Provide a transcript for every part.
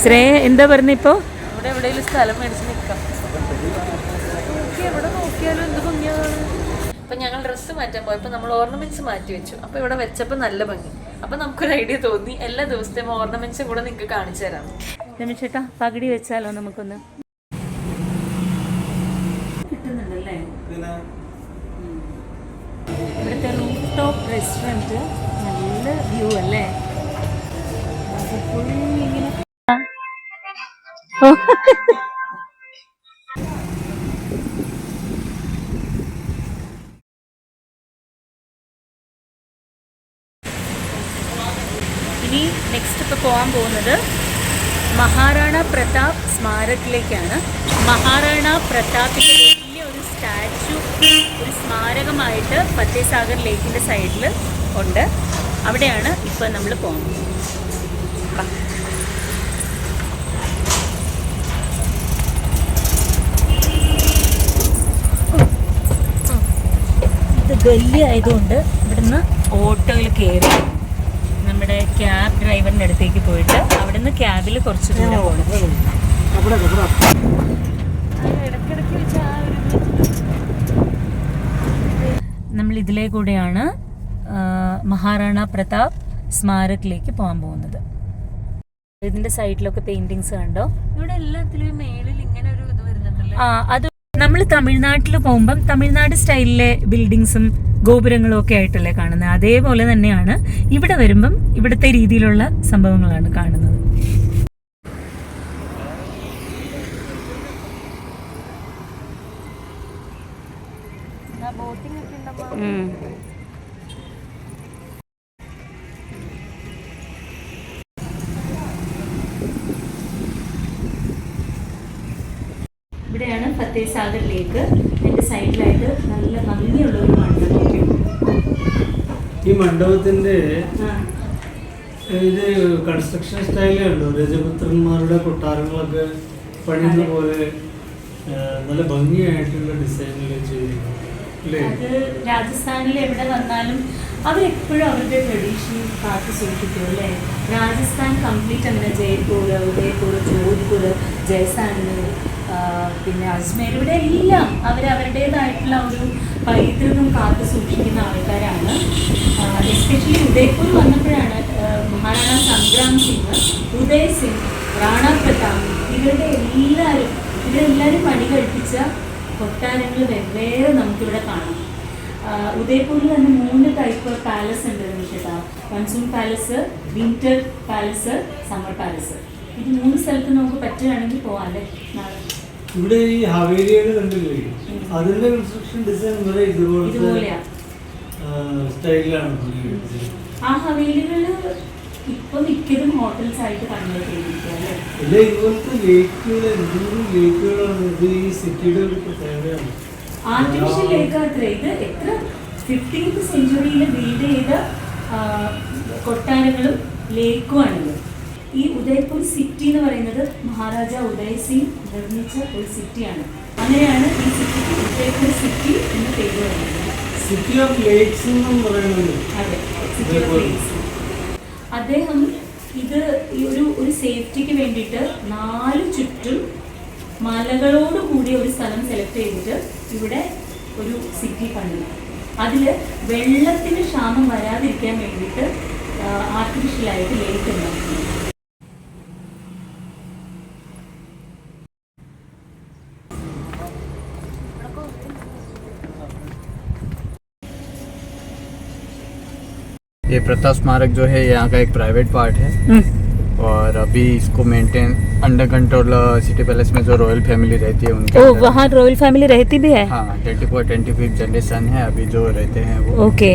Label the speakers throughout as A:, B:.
A: ശ്രേയ എന്താ പറഞ്ഞ ഇപ്പോ?
B: ഇവിടെ എവിടെയെങ്കിലും സ്ഥലം മേടിച്ച് നിൽക്കാം. എവിടെ നോക്കിയാലും എന്ത് ഭംഗിയാണ്. അപ്പം ഞങ്ങൾ ഡ്രസ്സ് മാറ്റാൻ പോയപ്പോൾ നമ്മൾ ഓർണമെന്റ്സ് മാറ്റി വെച്ചു. അപ്പോൾ ഇവിടെ വെച്ചപ്പോൾ നല്ല ഭംഗി. അപ്പം നമുക്കൊരു ഐഡിയ തോന്നി, എല്ലാ ദിവസത്തെയും ഓർണമെന്റ്സും കൂടെ നിങ്ങൾക്ക് കാണിച്ചു തരാം.
A: രമേശേട്ടാ പകിടി വെച്ചാലോ നമുക്കൊന്ന്? കിട്ടുന്നുണ്ടല്ലേ ഇവിടുത്തെ റൂഫ് ടോപ്പ് റെസ്റ്റോറൻറ്റ്. നല്ല വ്യൂ അല്ലേ? ഫുൾ ഇങ്ങനെ ഇനി നെക്സ്റ്റ് ഇപ്പോൾ പോകാൻ പോകുന്നത് മഹാറാണ പ്രതാപ് സ്മാരകിലേക്കാണ്. മഹാറാണ പ്രതാപിൻ്റെ വലിയ ഒരു സ്റ്റാച്ചു, ഒരു സ്മാരകമായിട്ട് ഫത്തേസാഗർ ലേക്കിൻ്റെ സൈഡിൽ ഉണ്ട്. അവിടെയാണ് ഇപ്പോൾ നമ്മൾ പോകുന്നത്. ഇത് ഗല്ലി ആയതുകൊണ്ട് ഇവിടുന്ന് ഓട്ടോയിൽ കയറി നമ്മുടെ ക്യാബ് ഡ്രൈവറിൻ്റെ അടുത്തേക്ക് പോയിട്ട് അവിടുന്ന് ക്യാബിൽ കുറച്ച് ദൂരം പോകണം. നമ്മൾ ഇതിലേ കൂടെയാണ് മഹാറാണ പ്രതാപ് സ്മാരകിലേക്ക് പോകാൻ പോകുന്നത്. ഇതിന്റെ സൈഡിലൊക്കെ പെയിന്റിങ്സ് കണ്ടോ?
B: ഇവിടെ എല്ലാത്തിലും മേളിൽ ഇങ്ങനെ ഒരു ഇത് വരുന്നുണ്ടല്ലോ.
A: അത് നമ്മൾ തമിഴ്നാട്ടിൽ പോകുമ്പം തമിഴ്നാട് സ്റ്റൈലിലെ ബിൽഡിങ്സും ഗോപുരങ്ങളും ഒക്കെ ആയിട്ടല്ലേ കാണുന്നത്. അതേപോലെ തന്നെയാണ് ഇവിടെ വരുമ്പം ഇവിടുത്തെ രീതിയിലുള്ള സംഭവങ്ങളാണ് കാണുന്നത്.
B: ബോട്ടിംഗ് ഒക്കെ ഉണ്ടോ?
A: ഇവിടെയാണ് ഫത്തേസാഗർ ലേക്ക്. അതിന്റെ സൈഡിലായിട്ട് നല്ല ഭംഗിയുള്ള ഒരു മണ്ഡപമൊക്കെ ഉണ്ട്.
C: ഈ മണ്ഡപത്തിന്റെ ഇത് കൺസ്ട്രക്ഷൻ സ്റ്റൈലേ ഉണ്ടോ? രജപുത്രന്മാരുടെ കൊട്ടാരങ്ങളൊക്കെ പണിയുന്ന പോലെ നല്ല ഭംഗിയായിട്ടുള്ള ഡിസൈനിൽ ചെയ്തിരിക്കുന്നു.
A: അത് രാജസ്ഥാനിൽ എവിടെ വന്നാലും അവരെപ്പോഴും അവരുടെ ട്രഡീഷൻ കാത്തു സൂക്ഷിക്കും അല്ലേ? രാജസ്ഥാൻ കംപ്ലീറ്റ് അങ്ങനെ ജയ്പൂർ, ഉദയ്പൂർ, ജോധ്പൂർ, ജയ്സാൽമീർ, പിന്നെ അജ്മേർ, ഇവിടെ എല്ലാം അവരവരുടേതായിട്ടുള്ള ഒരു പൈതൃകം കാത്തു സൂക്ഷിക്കുന്ന ആൾക്കാരാണ്. എസ്പെഷ്യലി ഉദയ്പൂർ വന്നപ്പോഴാണ് മഹാരാണ സംഗ്രാം സിംഗ്, ഉദയ് സിംഗ്, റാണ പ്രതാപ് ഇവരെല്ലാവരും പണി കഴിപ്പിച്ച കൊട്ടാരങ്ങൾ വെവ്വേറെ നമുക്കിവിടെ കാണാം. ഉദയ്പൂരിൽ തന്നെ 3 ടൈപ്പ് പാലസ് ഉണ്ട് നിമിഷത്താ. Monsoon palace, winter palace, summer palace. ഇത് 3 സ്ഥലത്ത് നമുക്ക് പറ്റുകയാണെങ്കിൽ പോവാം അല്ലേ നാളെ.
C: ഇവിടെ ഈ ഹവേലിയുടെ കണ്ടില്ലേ, അതിന്റെ കൺസ്ട്രക്ഷൻ ഡിസൈൻ ഇതുപോലെയാ സ്റ്റൈലിലാണ്.
A: ആ ഹവേലികള് ഇപ്പൊ മിക്കതും ഹോട്ടൽസ് ആയിട്ട് കൺവേർട്ട് ചെയ്തിരിക്കുകയല്ലേ?
C: ഇതുപോലത്തെ ലേക്കുകളാണ്. ഇത് ഈ സിറ്റിയുടെ ഒരു പ്രത്യേകതയാണ്.
A: ആർട്ടിഫിഷ്യൽ ലേക്ക് അത്ര. ഇത് എത്ര 15th സെഞ്ചുറിയിൽ ബിൽഡ് ചെയ്ത കൊട്ടാരങ്ങളും ലേക്കുമാണിത്. ഈ ഉദയ്പൂർ സിറ്റി എന്ന് പറയുന്നത് മഹാരാജ ഉദയ് സിംഗ് നിർമ്മിച്ച ഒരു സിറ്റിയാണ്. അങ്ങനെയാണ് ഈ സിറ്റിക്ക് ഉദയ്പൂർ സിറ്റി എന്ന പേര് പറയുന്നത്.
C: സിറ്റി ഓഫ് ലേക്സ് എന്നും പറയുന്നത്.
A: അതെ, സിറ്റി ഓഫ് ലേക്സ്. അദ്ദേഹം ഇത് ഈ ഒരു സേഫ്റ്റിക്ക് വേണ്ടിയിട്ട് 4 ചുറ്റും മലകളോട് കൂടിയ ഒരു സ്ഥലം സെലക്ട് ചെയ്തിട്ട് ഇവിടെ ഒരു സിറ്റി പണിതു. അതിൽ വെള്ളത്തിന് ക്ഷാമം വരാതിരിക്കാൻ വേണ്ടിയിട്ട് ആർട്ടിഫിഷ്യലായിട്ട് ലേക്ക് ഉണ്ടാക്കി.
D: ये प्रताप स्मारक जो है यहाँ का एक प्राइवेट पार्ट है और अभी इसको maintain under control city palace में जो रॉयल फैमिली रहती है उनके
A: वहाँ रॉयल फैमिली रहती भी है?
D: हाँ, 24-25 जनरेशन है अभी जो रहते हैं वो।
A: ओके,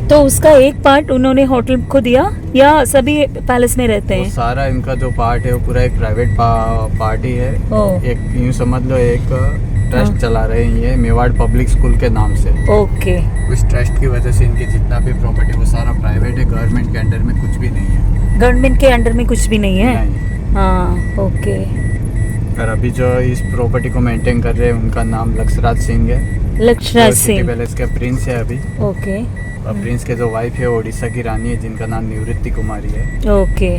A: तो उसका एक पार्ट उन्होंने होटल को दिया या सभी पैलेस में रहते हैं?
D: सारा इनका जो पार्ट है वो पूरा एक प्राइवेट पार्ट ही है। एक यूँ समझ लो एक ट्रस्ट चला रहे हैं ये मेवाड़ पब्लिक स्कूल के नाम से।
A: ओके,
D: उस ट्रस्ट की वजह से इनकी जितना भी प्रॉपर्टी वो सारा प्राइवेट है, गवर्नमेंट के अंडर में कुछ भी नहीं है।
A: गवर्नमेंट के अंडर में कुछ भी नहीं है? हाँ, ओके।
D: और अभी जो इस प्रॉपर्टी को मेंटेन कर रहे हैं उनका नाम लक्षराज सिंह है।
A: लक्षराज सिंह
D: पैलेस के प्रिंस है अभी।
A: ओके।
D: और प्रिंस के जो वाइफ है ओडिशा की रानी है जिनका नाम निवृत्ति कुमारी है।
A: ओके,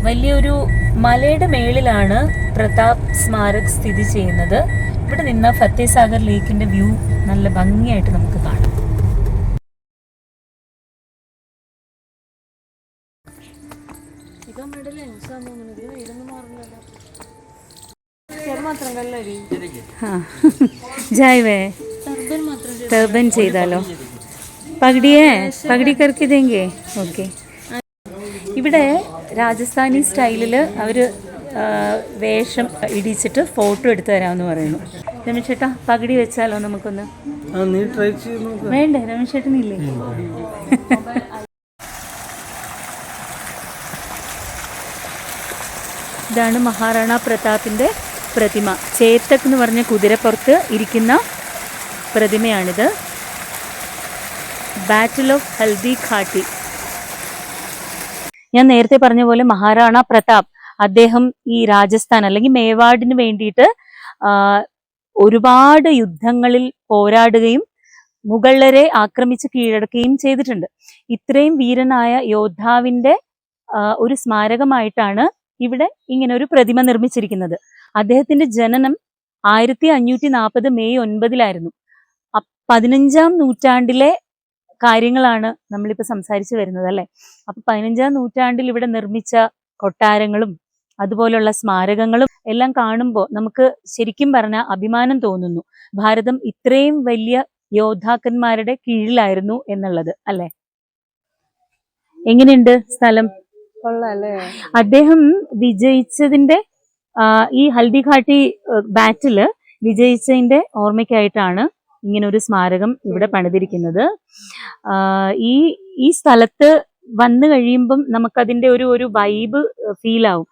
A: വലിയൊരു മലയുടെ മേളിലാണ് പ്രതാപ് സ്മാരക് സ്ഥിതി ചെയ്യുന്നത്. ഇവിടെ നിന്ന് ഫത്തേസാഗർ ലേക്കിന്റെ വ്യൂ നല്ല ഭംഗിയായിട്ട് നമുക്ക് കാണാം. ജായവേ ടർബൻ ചെയ്താലോ? പകടി കറക്കി ദേങ്കേ. ഓക്കെ. ഇവിടെ രാജസ്ഥാനി സ്റ്റൈലിൽ അവർ വേഷം ഇടിച്ചിട്ട് ഫോട്ടോ എടുത്തു തരാമെന്ന് പറയുന്നു. രമേശ് ചേട്ടാ പകടി വെച്ചാലോ നമുക്കൊന്ന്?
C: നീ ട്രൈ ചെയ്ത്
A: വേണ്ടേ? രമേശ് ചേട്ടനില്ലേ? ഇതാണ് മഹാറാണ പ്രതാപിൻ്റെ പ്രതിമ. ചേത്തക് എന്ന് പറഞ്ഞ കുതിരപ്പുറത്ത് ഇരിക്കുന്ന പ്രതിമയാണിത്. Battle of haldi Ghati. ഞാൻ നേരത്തെ പറഞ്ഞ പോലെ മഹാറാണ പ്രതാപ് അദ്ദേഹം ഈ രാജസ്ഥാൻ അല്ലെങ്കിൽ മേവാഡിന് വേണ്ടിയിട്ട് ഒരുപാട് യുദ്ധങ്ങളിൽ പോരാടുകയും മുഗളരെ ആക്രമിച്ച് കീഴടക്കുകയും ചെയ്തിട്ടുണ്ട്. ഇത്രയും വീരനായ യോദ്ധാവിന്റെ ഒരു സ്മാരകമായിട്ടാണ് ഇവിടെ ഇങ്ങനെ ഒരു പ്രതിമ നിർമ്മിച്ചിരിക്കുന്നത്. അദ്ദേഹത്തിന്റെ ജനനം 1540 മെയ് 9 15-ാം നൂറ്റാണ്ടിലെ കാര്യങ്ങളാണ് നമ്മളിപ്പോൾ സംസാരിച്ചു വരുന്നത് അല്ലേ. അപ്പൊ 15-ാം നൂറ്റാണ്ടിൽ ഇവിടെ നിർമ്മിച്ച കൊട്ടാരങ്ങളും അതുപോലുള്ള സ്മാരകങ്ങളും എല്ലാം കാണുമ്പോൾ നമുക്ക് ശരിക്കും പറഞ്ഞാൽ അഭിമാനം തോന്നുന്നു. ഭാരതം ഇത്രയും വലിയ യോദ്ധാക്കന്മാരുടെ കീഴിലായിരുന്നു എന്നുള്ളത് അല്ലെ. എങ്ങനെയുണ്ട് സ്ഥലം? അദ്ദേഹം വിജയിച്ചതിന്റെ ഈ ഹൽദിഘാട്ടി ബാറ്റില് വിജയിച്ചതിന്റെ ഓർമ്മയ്ക്കായിട്ടാണ് ഇങ്ങനെ ഒരു സ്മാരകം ഇവിടെ പണിതിരിക്കുന്നത്. ഈ സ്ഥലത്ത് വന്നു കഴിയുമ്പം നമുക്കതിന്റെ ഒരു വൈബ് ഫീൽ ആവും.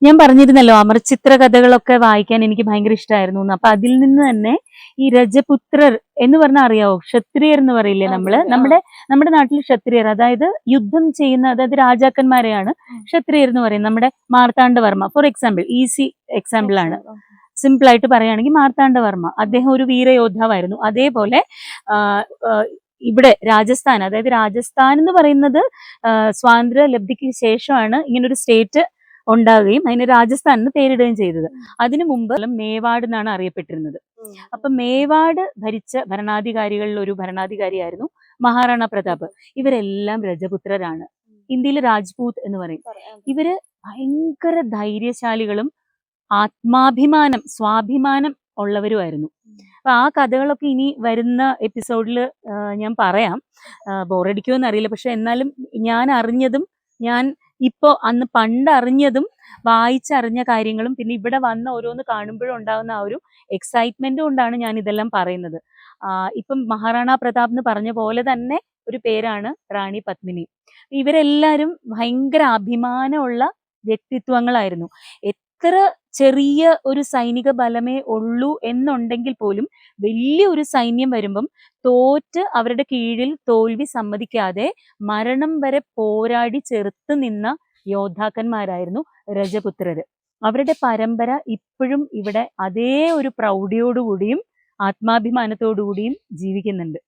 A: ഞാൻ പറഞ്ഞിരുന്നല്ലോ അമർചിത്ര കഥകളൊക്കെ വായിക്കാൻ എനിക്ക് ഭയങ്കര ഇഷ്ടമായിരുന്നു. അപ്പൊ അതിൽ നിന്ന് തന്നെ ഈ രജപുത്രർ എന്ന് പറഞ്ഞാൽ അറിയാവോ? ക്ഷത്രിയർ എന്ന് പറയില്ലേ നമ്മള്? നമ്മുടെ നാട്ടിൽ ക്ഷത്രിയർ അതായത് യുദ്ധം ചെയ്യുന്ന, അതായത് രാജാക്കന്മാരെയാണ് ക്ഷത്രിയർ എന്ന് പറയുന്നത്. നമ്മുടെ Marthanda Varma for example, easy example ആണ്. സിമ്പിൾ ആയിട്ട് പറയുകയാണെങ്കിൽ മാർത്താണ്ഡവർമ്മ അദ്ദേഹം ഒരു വീരയോദ്ധാവായിരുന്നു. അതേപോലെ ഇവിടെ രാജസ്ഥാൻ, അതായത് രാജസ്ഥാൻ എന്ന് പറയുന്നത് സ്വാതന്ത്ര്യ ലബ്ധിക്ക് ശേഷമാണ് ഇങ്ങനൊരു സ്റ്റേറ്റ് ഉണ്ടാകുകയും അതിന് രാജസ്ഥാൻ എന്ന് പേരിടുകയും ചെയ്തത്. അതിനു മുമ്പ് മേവാട് എന്നാണ് അറിയപ്പെട്ടിരുന്നത്. അപ്പൊ മേവാട് ഭരിച്ച ഭരണാധികാരികളിൽ ഒരു ഭരണാധികാരിയായിരുന്നു മഹാറാണ പ്രതാപ്. ഇവരെല്ലാം രജപുത്രരാണ്. ഇന്ത്യയിൽ രാജ്പൂത് എന്ന് പറയും. ഇവര് ഭയങ്കര ധൈര്യശാലികളും ആത്മാഭിമാനം, സ്വാഭിമാനം ഉള്ളവരുമായിരുന്നു. അപ്പൊ ആ കഥകളൊക്കെ ഇനി വരുന്ന എപ്പിസോഡിൽ ഞാൻ പറയാം. ബോറടിക്കുമെന്ന് അറിയില്ല. പക്ഷെ എന്നാലും ഞാൻ അറിഞ്ഞതും ഞാൻ ഇപ്പോ അന്ന് പണ്ട് അറിഞ്ഞതും വായിച്ചറിഞ്ഞ കാര്യങ്ങളും പിന്നെ ഇവിടെ വന്ന ഓരോന്ന് കാണുമ്പോഴും ഉണ്ടാകുന്ന ആ ഒരു എക്സൈറ്റ്മെന്റും കൊണ്ടാണ് ഞാൻ ഇതെല്ലാം പറയുന്നത്. ഇപ്പം മഹാറാണ പ്രതാപ് എന്ന് പറഞ്ഞ പോലെ തന്നെ ഒരു പേരാണ് റാണി പത്മിനി. ഇവരെല്ലാരും ഭയങ്കര അഭിമാനമുള്ള വ്യക്തിത്വങ്ങളായിരുന്നു. എത്ര ചെറിയ ഒരു സൈനിക ബലമേ ഉള്ളൂ എന്നുണ്ടെങ്കിൽ പോലും വലിയ ഒരു സൈന്യം വരുമ്പം തോറ്റ് അവരുടെ കീഴിൽ തോൽവി സമ്മതിക്കാതെ മരണം വരെ പോരാടി ചെറുത്ത് നിന്ന യോദ്ധാക്കന്മാരായിരുന്നു രജപുത്രര്. അവരുടെ പരമ്പര ഇപ്പോഴും ഇവിടെ അതേ ഒരു പ്രൗഢിയോടുകൂടിയും ആത്മാഭിമാനത്തോടുകൂടിയും ജീവിക്കുന്നുണ്ട്.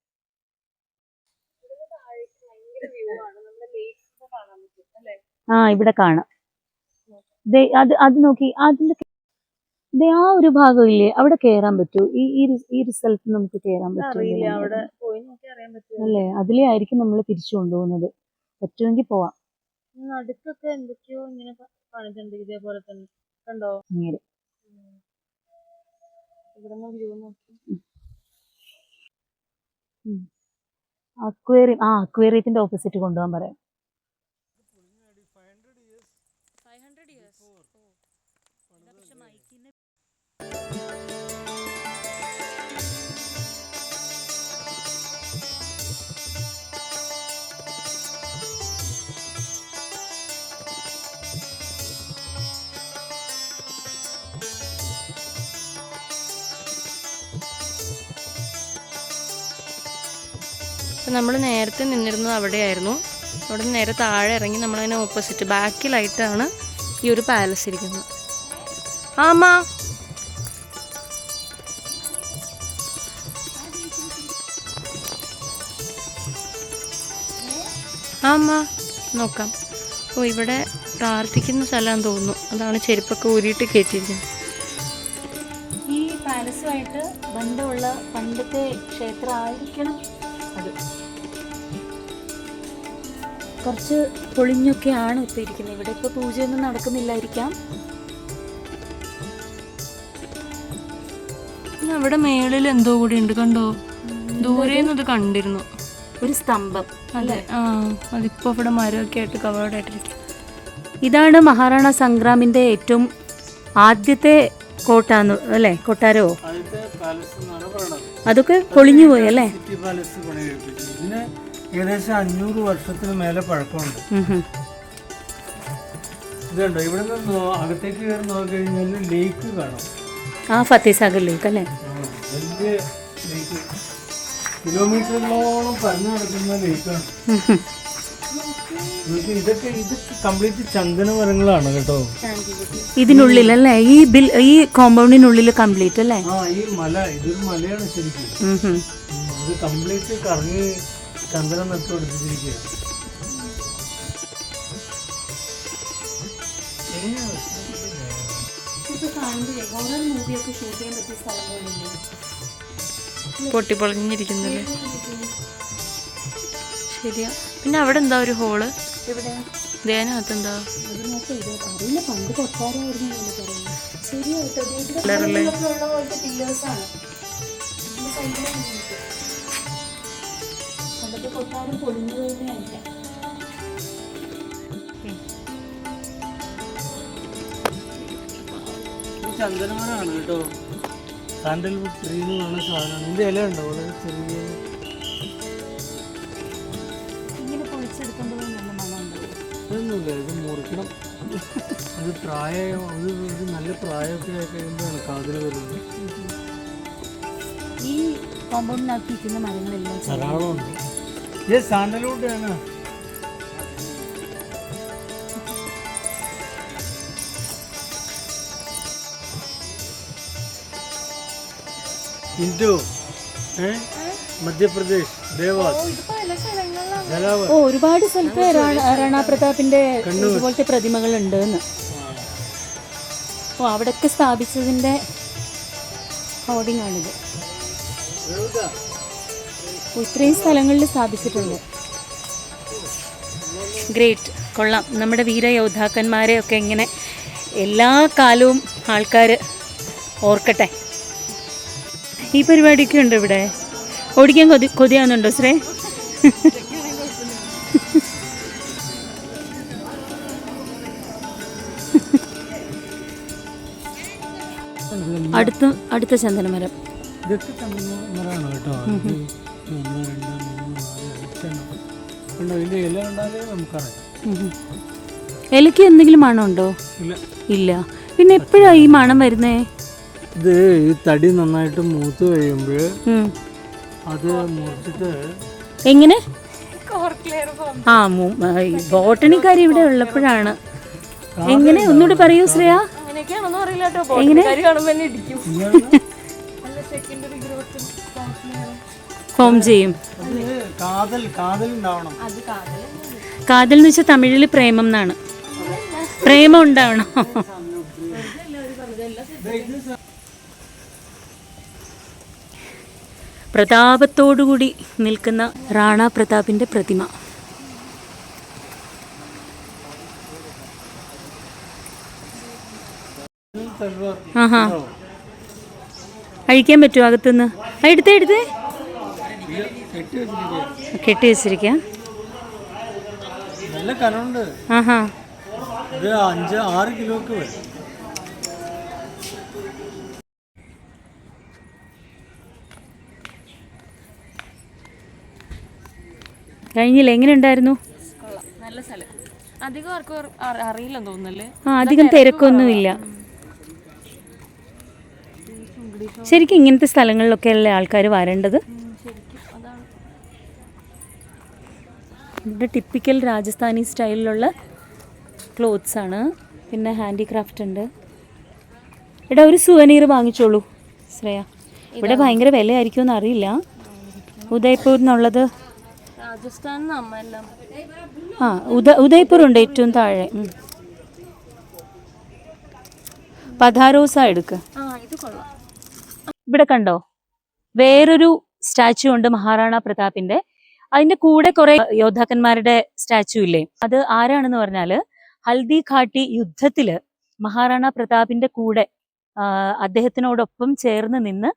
A: ഇവിടെ കാണാം. അത് നോക്കി, അതിന്റെ ആ ഒരു ഭാഗം ഇല്ലേ, അവിടെ കേറാൻ പറ്റൂ? ഈ സ്ഥലത്ത് നമുക്ക് കേറാൻ പറ്റില്ല അല്ലേ? അതിലേ ആയിരിക്കും നമ്മൾ തിരിച്ചു കൊണ്ടുപോകുന്നത്. പറ്റുമെങ്കിൽ പോവാം.
B: അടുത്തൊക്കെ എന്തൊക്കെയോ ഇങ്ങനെ കാണിച്ചിട്ടുണ്ട് ഇതേപോലെ തന്നെ. കണ്ടോ?
A: അങ്ങനെ അക്വേറിയം, അക്വേറിയത്തിന്റെ ഓപ്പോസിറ്റ് കൊണ്ടുപോകാൻ പറയാം.
B: നമ്മൾ നേരത്തെ നിന്നിരുന്നത് അവിടെയായിരുന്നു. അവിടെ നിന്ന് നേരെ താഴെ ഇറങ്ങി നമ്മളതിന് ഓപ്പോസിറ്റ് ബാക്കിലായിട്ടാണ് ഈ ഒരു പാലസ് ഇരിക്കുന്നത്. ആമാ ആമാ നോക്കാം. ഇവിടെ പ്രാർത്ഥിക്കുന്ന സ്ഥലമാണെന്ന് തോന്നുന്നു. അതാണ് ചെരുപ്പൊക്കെ ഊരിയിട്ട് കയറ്റിയിരിക്കുന്നത്. ഈ പാലസുമായിട്ട് ബന്ധമുള്ള പണ്ടത്തെ ക്ഷേത്രമായിരിക്കണം അത്. കുറച്ച് പൊളിഞ്ഞൊക്കെയാണ് ഇപ്പോൾ ഇരിക്കുന്നത്. ഇവിടെ ഇപ്പോൾ പൂജയൊന്നും നടക്കുന്നില്ലായിരിക്കാം. അവിടെ മേളിൽ എന്തോ കൂടി ഉണ്ട്, കണ്ടോ? ദൂരേന്ന് അത് കണ്ടിരുന്നു,
A: ഒരു സ്തംഭം.
B: അതെ. അതിപ്പോൾ ഇവിടെ മരമൊക്കെ ആയിട്ട് കവേർഡായിട്ടിരിക്കും.
A: ഇതാണ് മഹാറാണ സംഗ്രാമിൻ്റെ ഏറ്റവും ആദ്യത്തെ കോട്ടാന്ന് അല്ലേ, കൊട്ടാരോ?
C: ആദ്യത്തെ പാലസ് എന്നാണ് പറയുന്നത്.
A: അതൊക്കെ പൊളിഞ്ഞു പോയി അല്ലേ?
C: സിറ്റി പാലസ് പണികഴിപ്പിച്ചു. ഇതിന് ഏകദേശം 500 വർഷത്തിന് മേലെ പഴക്കമുണ്ട്. ഇതുണ്ടോ, ഇവിടെ നിന്ന് അകത്തേക്ക് കയറി നോക്കിക്കഴിഞ്ഞാൽ ലേക്ക് കാണാം.
A: ആ ഫത്തേസാഗർ ലേക്ക് അല്ലേ?
C: വലിയ ലേക്ക്, കിലോമീറ്ററുകളോളം പരന്നു കിടക്കുന്ന ലേക്കാണ്. ഇതൊക്കെ കംപ്ലീറ്റ് ചന്ദന മരങ്ങളാണ് കേട്ടോ.
A: ഇതിനുള്ളിലല്ലേ, ഈ കോമ്പൗണ്ടിനുള്ളിൽ കംപ്ലീറ്റ് അല്ലേ?
C: ആ, ഈ മല, ഇതൊരു മലയാണ് ശരിക്കും. ഇത് കംപ്ലീറ്റ് കറങ്ങി ചന്ദനം നട്ടു കൊടുത്തിരിക്കുകയാണ്.
B: പൊട്ടിപ്പൊളിഞ്ഞിരിക്കുന്നല്ലേ? ശരിയാ. പിന്നെ അവിടെ എന്താ ഒരു ഹോള്? ധ്യാനകത്ത് എന്താ?
C: ചന്ദനമരമാണ് കേട്ടോ. സാൻഡൽവുഡ് ട്രീ എന്ന് പറഞ്ഞ സാധനമാണ്. ഇതിന്റെ ഇല ഉണ്ടോ, വളരെ ചെറിയ. അതൊന്നുമില്ല, ഇത് മുറിക്കണം. അത് ഒരു നല്ല പ്രായമൊക്കെ ആയി കഴിയുമ്പോഴാണ് കാതിൽ വരുന്നത്.
A: ഈ കോമ്പൗണ്ടിനകത്ത് ഇരിക്കുന്ന മരങ്ങളെല്ലാം
C: ധാരാളമുണ്ട്. ഇത് സാൻഡൽവുഡ് ആണ്. ഇൻഡോ, മധ്യപ്രദേശ്, ദേവാസ്, ജലാവർ.
A: ഒരുപാട് സ്ഥലത്ത് റാണാ പ്രതാപിന്റെ ഇതുപോലത്തെ പ്രതിമകൾ ഉണ്ട് എന്ന്. അവിടെയൊക്കെ സ്ഥാപിച്ചതിന്റെ ഹോർഡിംഗ് ആണിത്. ഇത്രയും സ്ഥലങ്ങളിൽ സ്ഥാപിച്ചിട്ടുണ്ട്. ഗ്രേറ്റ്, കൊള്ളാം. നമ്മുടെ വീരയോദ്ധാക്കന്മാരെയൊക്കെ ഇങ്ങനെ എല്ലാ കാലവും ആൾക്കാർ ഓർക്കട്ടെ. ഈ പരിപാടിയൊക്കെ ഉണ്ട് ഇവിടെ. ഓടിക്കാൻ കൊതിയാവുന്നുണ്ടോ ശ്രേ? അടുത്ത ചന്ദനമരം.
C: ഇതൊക്കെ ചന്ദനമരമാണ് കേട്ടോ. ഇതിന്റെ ഇല ഉണ്ടാകെ നമുക്കറിയാം.
A: ഇലയ്ക്ക് എന്തെങ്കിലും മണമുണ്ടോ? ഇല്ല. പിന്നെ എപ്പോഴാണ് ഈ മണം വരുന്നേ?
C: ഇത് ഈ തടി നന്നായിട്ട് മൂത്ത് കഴിയുമ്പോൾ അത് മുറിച്ചിട്ട്
A: എങ്ങനെ ബോട്ടണിക്കാർ ഇവിടെ ഉള്ളപ്പോഴാണ്. എങ്ങനെ ഒന്നുകൂടി പറയൂ ശ്രേയ. എങ്ങനെ ഫോം ചെയ്യും? കാതൽ എന്ന് വെച്ചാൽ തമിഴിൽ പ്രേമം എന്നാണ്. പ്രേമം ഉണ്ടാവണം. പ്രതാപത്തോടുകൂടി നിൽക്കുന്ന റാണാ പ്രതാപിന്റെ പ്രതിമ. ആഹാ, അഴിക്കാൻ പറ്റുമോ അകത്തുനിന്ന്? എടുത്തേ കെട്ടി വെച്ചിരിക്ക.
C: നല്ല കനമുണ്ട്.
A: ആഹാ,
C: ഇത് 5-6 കിലോക്ക് വരും.
A: കഴിഞ്ഞില്ല? എങ്ങനെ ഉണ്ടായിരുന്നു?
B: നല്ല സ്ഥലം. അധികം ആർക്കും അറിയില്ലെന്ന് തോന്നുന്നല്ലേ?
A: അധികം തിരക്കൊന്നുമില്ല. ശരിക്കും ഇങ്ങനത്തെ സ്ഥലങ്ങളിലൊക്കെ അല്ലേ ആൾക്കാർ വരേണ്ടത്. ഇവിടെ ടിപ്പിക്കൽ രാജസ്ഥാനി സ്റ്റൈലിലുള്ള ക്ലോത്ത്സ് ആണ്. പിന്നെ ഹാൻഡിക്രാഫ്റ്റ് ഉണ്ട്. ഇവിടെ ഒരു സുവനീർ വാങ്ങിച്ചോളൂ ശ്രേയ. ഇവിടെ ഭയങ്കര വിലയായിരിക്കുമെന്ന് അറിയില്ല. ഉദയ്പൂർ എന്നുള്ളത്
B: രാജസ്ഥാൻ.
A: ഉദയ്പൂർ ഉണ്ട് ഏറ്റവും താഴെ. പധാരോസ എടുക്ക്.
B: ഇത് കൊള്ളാം.
A: ഇവിടെ കണ്ടോ വേറൊരു സ്റ്റാച്ചു ഉണ്ട് മഹാറാണ പ്രതാപിന്റെ. അതിന്റെ കൂടെ കുറെ യോദ്ധാക്കന്മാരുടെ സ്റ്റാച്ചു ഇല്ലേ, അത് ആരാണെന്ന് പറഞ്ഞാല് ഹൽദി ഘാട്ടി യുദ്ധത്തില് മഹാറാണ പ്രതാപിന്റെ കൂടെ അദ്ദേഹത്തിനോടൊപ്പം ചേർന്ന് നിന്ന്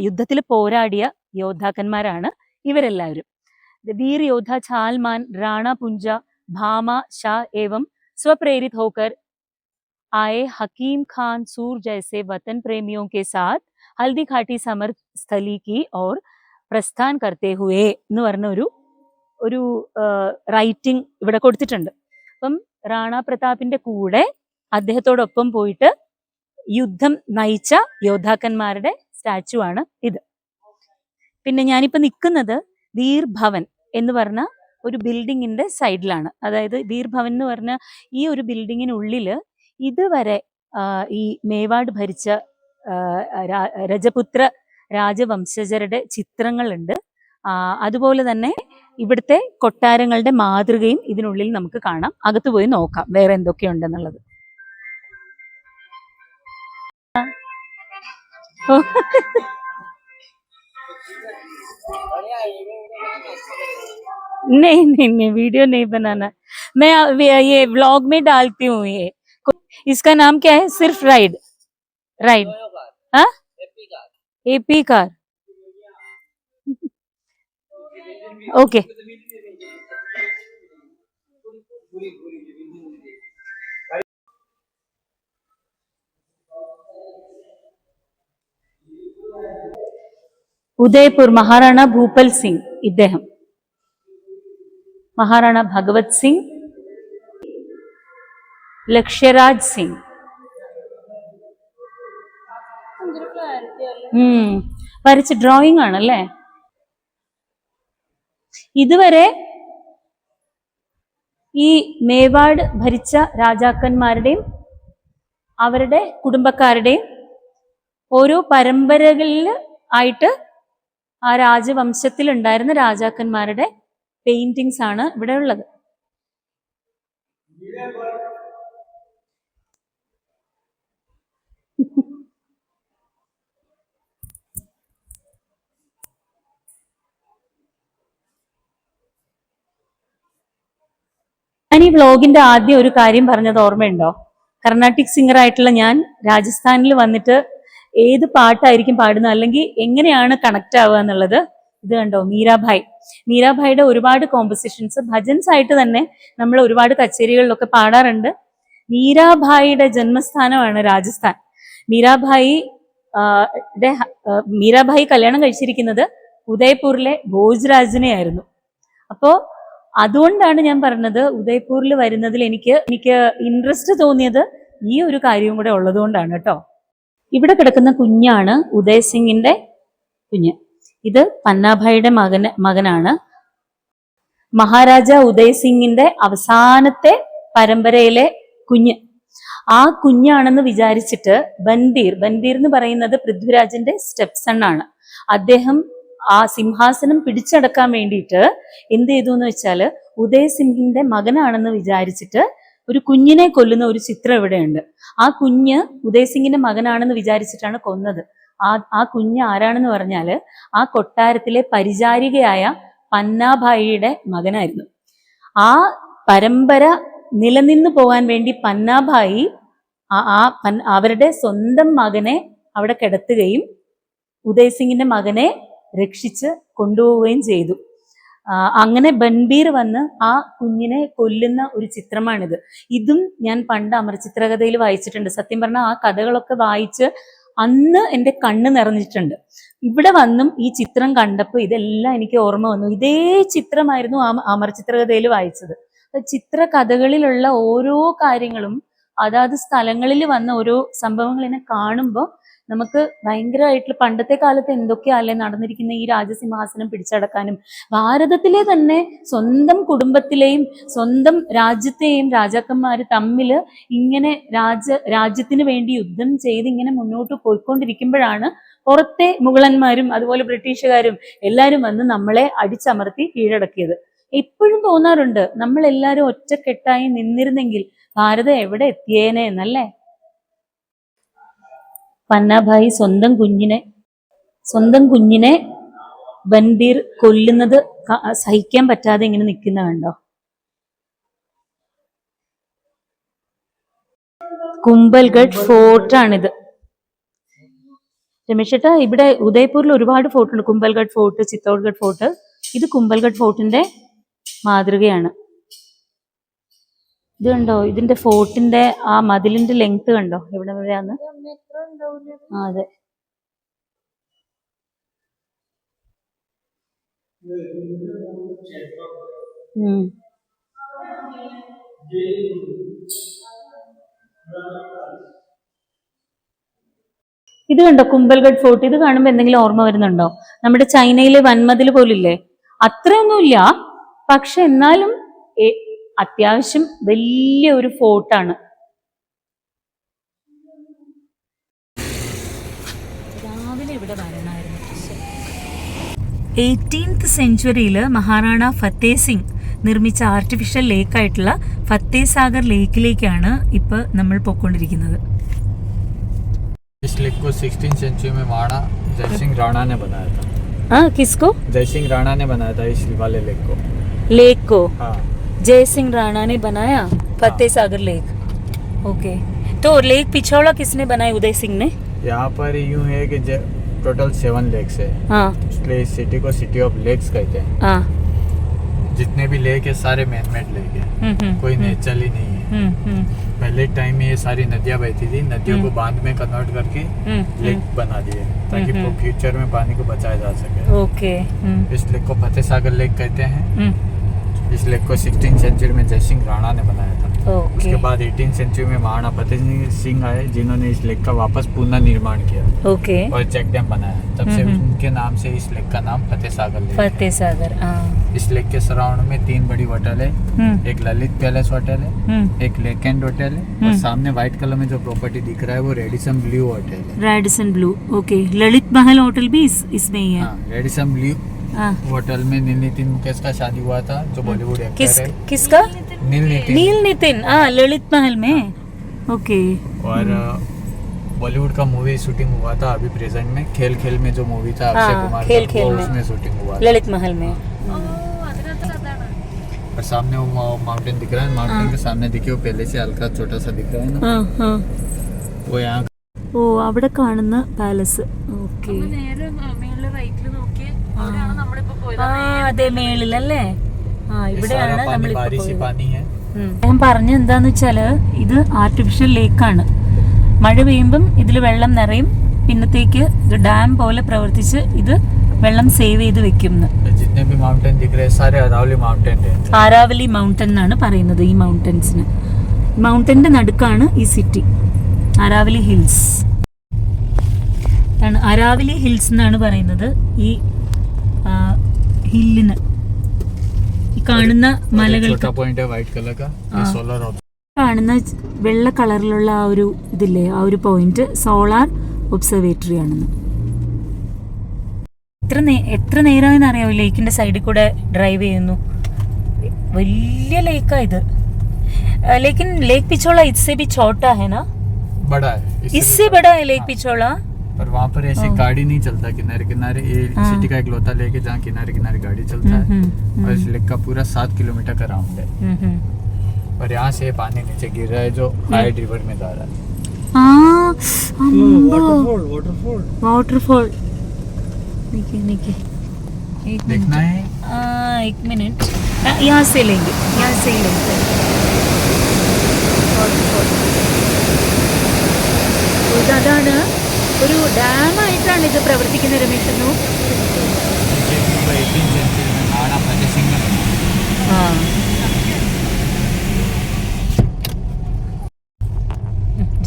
A: യുദ്ധത്തിൽ പോരാടിയ യോദ്ധാക്കന്മാരാണ് ഇവരെല്ലാവരും. वीर योद्धा छालमान राणा पुंजा भामा शाह एवं स्वप्रेरित होकर आए हकीम खान सूर जैसे वतन प्रेमियों के साथ हल्दी घाटी समर स्थली की और പ്രസ്ഥാൻ കർത്തേ ഹുവേ എന്ന് പറഞ്ഞ ഒരു റൈറ്റിംഗ് ഇവിടെ കൊടുത്തിട്ടുണ്ട്. അപ്പം റാണ പ്രതാപിന്റെ കൂടെ അദ്ദേഹത്തോടൊപ്പം പോയിട്ട് യുദ്ധം നയിച്ച യോദ്ധാക്കന്മാരുടെ സ്റ്റാച്ചു ആണ് ഇത്. പിന്നെ ഞാനിപ്പോ നിൽക്കുന്നത് വീർ ഭവൻ എന്ന് പറഞ്ഞ ഒരു ബിൽഡിങ്ങിന്റെ സൈഡിലാണ്. അതായത് വീർ ഭവൻ എന്ന് പറഞ്ഞ ഈ ഒരു ബിൽഡിങ്ങിനുള്ളില് ഇതുവരെ ഈ മേവാഡ് ഭരിച്ച രജപുത്ര രാജവംശജരുടെ ചിത്രങ്ങളുണ്ട്. അതുപോലെ തന്നെ ഇവിടുത്തെ കൊട്ടാരങ്ങളുടെ മാതൃകയും ഇതിനുള്ളിൽ നമുക്ക് കാണാം. അകത്ത് പോയി നോക്കാം വേറെ എന്തൊക്കെയുണ്ടെന്നുള്ളത്. नहीं वीडियो नहीं बनाना, मैं ये व्लॉग में डालती हूँ. ये इसका नाम क्या है? सिर्फ राइड हाँ एपी कार. ओके ഉദയ്പൂർ മഹാറാണ ഭൂപൽ സിംഗ്, ഇദ്ദേഹം മഹാറാണ ഭഗവത് സിംഗ്, ലക്ഷ്യരാജ് സിംഗ്. വരച്ച ഡ്രോയിങ് ആണല്ലേ. ഇതുവരെ ഈ മേവാഡ് ഭരിച്ച രാജാക്കന്മാരുടെയും അവരുടെ കുടുംബക്കാരുടെയും ഓരോ പരമ്പരകളിൽ ആയിട്ട് ആ രാജവംശത്തിൽ ഉണ്ടായിരുന്ന രാജാക്കന്മാരുടെ പെയിന്റിങ്സ് ആണ് ഇവിടെ ഉള്ളത്. ഞാൻ ഈ വ്ലോഗിന്റെ ആദ്യം ഒരു കാര്യം പറഞ്ഞത് ഓർമ്മയുണ്ടോ? കർണാട്ടിക് സിംഗർ ആയിട്ടുള്ള ഞാൻ രാജസ്ഥാനിൽ വന്നിട്ട് ഏത് പാട്ടായിരിക്കും പാടുന്നത്, അല്ലെങ്കിൽ എങ്ങനെയാണ് കണക്ട് ആവുക എന്നുള്ളത്. ഇത് കണ്ടോ, മീരാഭായിയുടെ ഒരുപാട് കോമ്പോസിഷൻസ് ഭജൻസ് ആയിട്ട് തന്നെ നമ്മൾ ഒരുപാട് കച്ചേരികളിലൊക്കെ പാടാറുണ്ട്. മീരാഭായിയുടെ ജന്മസ്ഥാനമാണ് രാജസ്ഥാൻ. മീരാഭായി കല്യാണം കഴിച്ചിരിക്കുന്നത് ഉദയ്പൂരിലെ ഭോജ്രാജിനെ ആയിരുന്നു. അപ്പോ അതുകൊണ്ടാണ് ഞാൻ പറഞ്ഞത് ഉദയ്പൂരിൽ വരുന്നതിൽ എനിക്ക് ഇൻട്രസ്റ്റ് തോന്നിയത് ഈ ഒരു കാര്യവും കൂടെ ഉള്ളത് കൊണ്ടാണ് കേട്ടോ. ഇവിടെ കിടക്കുന്ന കുഞ്ഞാണ് ഉദയ് സിംഗിന്റെ കുഞ്ഞ്. ഇത് പന്നാഭായിയുടെ മകനാണ്. മഹാരാജ ഉദയ് സിംഗിന്റെ അവസാനത്തെ പരമ്പരയിലെ കുഞ്ഞ്. ആ കുഞ്ഞാണെന്ന് വിചാരിച്ചിട്ട് ബൻബീർ എന്ന് പറയുന്നത് പൃഥ്വിരാജിന്റെ സ്റ്റെപ്പ് സൺ ആണ്. അദ്ദേഹം ആ സിംഹാസനം പിടിച്ചടക്കാൻ വേണ്ടിയിട്ട് എന്ത് ചെയ്തു എന്ന് വെച്ചാല് ഉദയ് സിംഗിന്റെ മകനാണെന്ന് വിചാരിച്ചിട്ട് ഒരു കുഞ്ഞിനെ കൊല്ലുന്ന ഒരു ചിത്രം ഇവിടെയുണ്ട്. ആ കുഞ്ഞ് ഉദയ് സിംഗിന്റെ മകനാണെന്ന് വിചാരിച്ചിട്ടാണ് കൊന്നത്. ആ കുഞ്ഞ് ആരാണെന്ന് പറഞ്ഞാല് ആ കൊട്ടാരത്തിലെ പരിചാരികയായ പന്നാഭായിയുടെ മകനായിരുന്നു. ആ പരമ്പര നിലനിന്നു പോകാൻ വേണ്ടി പന്നാഭായി അവരുടെ സ്വന്തം മകനെ അവിടെ കിടത്തുകയും ഉദയ് സിംഗിന്റെ മകനെ രക്ഷിച്ച് കൊണ്ടുപോവുകയും ചെയ്തു. അങ്ങനെ ബൻബീർ വന്ന് ആ കുഞ്ഞിനെ കൊല്ലുന്ന ഒരു ചിത്രമാണിത്. ഇതും ഞാൻ പണ്ട് അമർചിത്രകഥയിൽ വായിച്ചിട്ടുണ്ട്. സത്യം പറഞ്ഞാൽ ആ കഥകളൊക്കെ വായിച്ച് അന്ന് എൻ്റെ കണ്ണ് നിറഞ്ഞിട്ടുണ്ട്. ഇവിടെ വന്നും ഈ ചിത്രം കണ്ടപ്പോൾ ഇതെല്ലാം എനിക്ക് ഓർമ്മ വന്നു. ഇതേ ചിത്രമായിരുന്നു അമർചിത്രകഥയിൽ വായിച്ചത്. ചിത്രകഥകളിലുള്ള ഓരോ കാര്യങ്ങളും അതാത് സ്ഥലങ്ങളിൽ വന്ന ഓരോ സംഭവങ്ങളിനെ കാണുമ്പോൾ നമുക്ക് ഭയങ്കരമായിട്ടുള്ള പണ്ടത്തെ കാലത്ത് എന്തൊക്കെയല്ലേ നടന്നിരിക്കുന്ന ഈ രാജസിംഹാസനം പിടിച്ചടക്കാനും ഭാരതത്തിലെ തന്നെ സ്വന്തം കുടുംബത്തിലെയും സ്വന്തം രാജ്യത്തെയും രാജാക്കന്മാർ തമ്മിൽ ഇങ്ങനെ രാജ്യത്തിന് വേണ്ടി യുദ്ധം ചെയ്ത് ഇങ്ങനെ മുന്നോട്ട് പോയിക്കൊണ്ടിരിക്കുമ്പോഴാണ് പുറത്തെ മുഗളന്മാരും അതുപോലെ ബ്രിട്ടീഷുകാരും എല്ലാവരും വന്ന് നമ്മളെ അടിച്ചമർത്തി കീഴടക്കിയത്. ഇപ്പോഴും തോന്നാറുണ്ട് നമ്മൾ എല്ലാവരും ഒറ്റക്കെട്ടായി നിന്നിരുന്നെങ്കിൽ ഭാരതം എവിടെ എത്തിയേനെ എന്നല്ലേ. പന്നാഭായി സ്വന്തം കുഞ്ഞിനെ ബൻബീർ കൊല്ലുന്നത് സഹിക്കാൻ പറ്റാതെ ഇങ്ങനെ നിൽക്കുന്ന കണ്ടോ. കുംഭൽഗഡ് ഫോർട്ടാണിത്. രമേശ് ചേട്ടാ, ഇവിടെ ഉദയ്പൂരിൽ ഒരുപാട് ഫോർട്ടുണ്ട്. Kumbhalgarh fort, Chittorgarh fort. ഇത് കുംഭൽഗഡ് ഫോർട്ടിന്റെ മാതൃകയാണ്. ഇത് കണ്ടോ, ഇതിന്റെ ഫോർട്ടിന്റെ ആ മതിലിന്റെ ലെങ്ത് കണ്ടോ എവിടെ വരെയാന്ന്. അതെ, ഇത് കണ്ടോ കുംഭൽഗഡ് ഫോർട്ട്. ഇത് കാണുമ്പോ എന്തെങ്കിലും ഓർമ്മ വരുന്നുണ്ടോ? നമ്മുടെ ചൈനയിലെ വൻമതിൽ പോലില്ലേ, അത്രയൊന്നുമില്ല, പക്ഷെ എന്നാലും അത്യാവശ്യം വലിയ ഒരു ഫോർട്ടാണ്. രാവിലെ ഇവിടെ വരണമായിരുന്നു. 18th സെഞ്ച്വറിയിൽ മഹാറാണ ഫത്തേ സിംഗ് നിർമ്മിച്ച ആർട്ടിഫിഷ്യൽ ലേക്കായിട്ടുള്ള ഫത്തേ സാഗർ ലേക്കിലേക്കാണ് ഇപ്പൊ നമ്മൾ പോയിക്കൊണ്ടിരിക്കുന്നത്.
D: इस लेक को 16th सेंचुरी में महाराणा जय सिंह राणा ने बनाया था.
A: हाँ, किसको?
D: जय सिंह राणा ने बनाया था इस वाले लेक को.
A: लेक को
D: हाँ,
A: जय सिंह राणा ने बनाया, फतेह सागर लेक. ओके, तो लेक पिछोड़ा किसने बनाया? उदय सिंह ने.
D: यहाँ पर यूँ है कि टोटल 7 लेक्स है.
A: हाँ
D: इसलिए इस सिटी को सिटी ऑफ लेक्स कहते हैं.
A: हाँ.
D: जितने भी लेक है सारे मैन मेड लेक है, कोई नेचुरल ही नहीं है. पहले टाइम में ये सारी नदियाँ बहती थी, नदियों को बांध में कन्वर्ट करके लेक बना दिए ताकि फ्यूचर में पानी को बचाया जा सके.
A: ओके.
D: इस लेक को फतेह सागर लेक कहते हैं. इस लेक को 16th सेंचुरी में जय सिंह राणा ने बनाया था. उसके बाद 18th सेंचुरी में महाराणा फतेह सिंह आए जिन्होंने इस लेक का वापस पुनर्निर्माण किया.
A: ओके.
D: और चेक डैम बनाया. तब से उनके नाम से इस लेक का नाम फतेह सागर लेक.
A: फतेह सागर.
D: इस लेक के सराउंड में 3 बड़ी होटल है. एक ललित पैलेस होटल है, एक लेक एंड होटल है, और सामने व्हाइट कलर में जो प्रॉपर्टी दिख रहा है वो रेडिसन ब्लू होटल है.
A: Radisson Blu. ओके. ललित महल होटल भी इसमें ही है.
D: हाँ, रेडिसन ब्लू होटल में नील नितिन मुकेश का शादी हुआ था, जो बॉलीवुड एक्टर है.
A: किसका?
D: नील
A: नितिन. ललित महल में. ओके.
D: और बॉलीवुड का मूवी शूटिंग हुआ था अभी प्रेजेंट में. खेल खेल में जो मूवी था अक्षय कुमार
A: खेल
D: का,
A: खेल
D: वो
A: में
D: उसमें शूटिंग हुआ था.
A: ललित महल में.
D: और सामने वो माउंटेन दिख रहा है. माउंटेन के सामने देखिए वो पहले से हल्का छोटा सा दिख रहा है ना, वो यहाँ.
A: ഓ, അവിടെ കാണുന്ന പാലസ്. ഓക്കെ. അതെ, മേളിലല്ലേ. ഇവിടെയാണ് നമ്മൾ ഞാൻ പറഞ്ഞ എന്താന്ന് വെച്ചാല്, ഇത് ആർട്ടിഫിഷ്യൽ ലേക്കാണ്. മഴ പെയ്യുമ്പം ഇതിൽ വെള്ളം നിറയും, പിന്നത്തേക്ക് ഡാം പോലെ പ്രവർത്തിച്ച് ഇത് വെള്ളം സേവ് ചെയ്ത് വെക്കും. ആരാവലി മൗണ്ടൻ എന്നാണ് പറയുന്നത് ഈ മൗണ്ടൻസിന്. മൗണ്ടന്റെ നടുക്കാണ് ഈ സിറ്റി. അരാവലി ഹിൽസ് ആണ്. അരാവലി ഹിൽസ് എന്നാണ് പറയുന്നത് ഈ ഹില്ലിന്. ഈ കാണുന്ന മലകൾക്ക് കാണുന്ന വെള്ള കളറിലുള്ള ആ ഒരു ഇതില്ലേ, ആ ഒരു പോയിന്റ് സോളാർ ഒബ്സർവേറ്ററി ആണെന്ന്. എത്ര നേരമായെന്ന് അറിയാമോ ലേക്കിന്റെ സൈഡിൽ കൂടെ ഡ്രൈവ് ചെയ്യുന്നു. വലിയ ലേക്കാ ഇത്. लेकिन लेक पिछोला इससे भी छोटा है ना?
D: बड़ा है.
A: इससे बड़ा है लेक पिछोला.
D: पर वहाँ पर ऐसे गाड़ी नहीं चलता किनारे किनारे. ये सिटी का इकलौता लेक है जहाँ किनारे किनारे गाड़ी चलता है. और इस लेक का पूरा 7 किलोमीटर का राउंड है. और यहाँ से पानी नीचे गिर रहा है जो हाइड रिवर में जा रहा है.
A: वाटरफॉल. देखिए
D: देखना है.
A: एक मिनट, यहाँ से लेंगे, यहाँ से ही लेंगे. അതാണ് ഒരു ഡാമായിട്ടാണ് ഇത് പ്രവർത്തിക്കുന്നത് രമേശ്.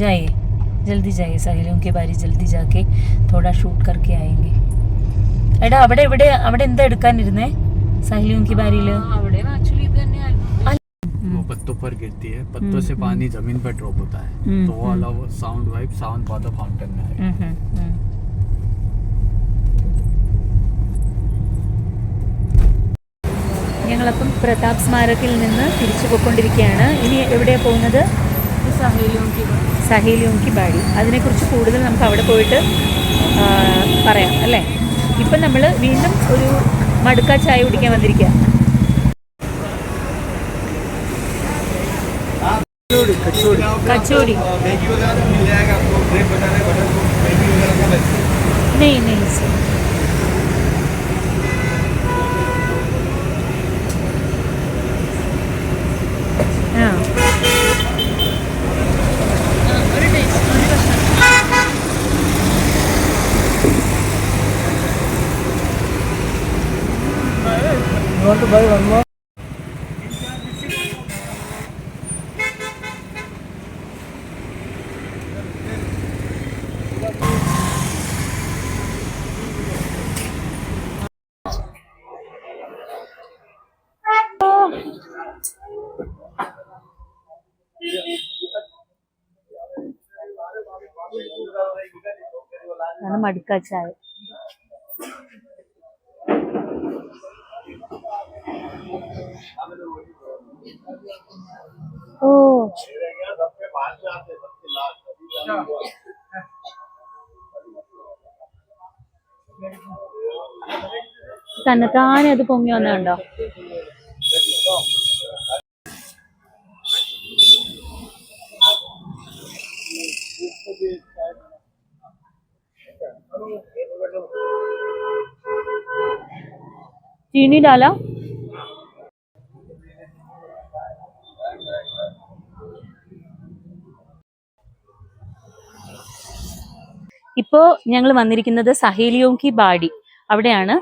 A: जाइए, जल्दी जाइए साहिल, उनके बारी जल्दी जाके थोड़ा शूट करके आएंगे. എടാ അവിടെ എന്താ എടുക്കാനിരുന്നേ സാഹിലും की बारी ല്?
D: पत्तों पर गिरती है, पत्तों से पानी जमीन पर ड्रॉप होता है, तो वो वाला साउंड वाइब साउंड बहुत फाउंटेन में है.
A: ഞങ്ങളപ്പം പ്രതാപ് സ്മാരകിൽ നിന്ന് തിരിച്ചു പോയിക്കൊണ്ടിരിക്കുകയാണ്. ഇനി എവിടെയാണ് പോകുന്നത്? സാഹിലും സഹേലിയോം കി ബാടി. അതിനെക്കുറിച്ച് കൂടുതൽ നമുക്ക് അവിടെ പോയിട്ട് പറയാം അല്ലേ. ഇപ്പം നമ്മൾ വീണ്ടും ഒരു മടുക്ക ചായ കുടിക്കാൻ വന്നിരിക്കുക. कचौड़ी नहीं नहीं सर. हाँ
C: You want to buy one more?
A: Matka चाय. ओ തന്നെത്താനെ അത് പൊങ്ങി വന്നുണ്ടോ. चीनी डाला. ഇപ്പോൾ ഞങ്ങൾ വന്നിരിക്കുന്നത് സഹേലിയോം കി ബാടി അവിടെയാണ്.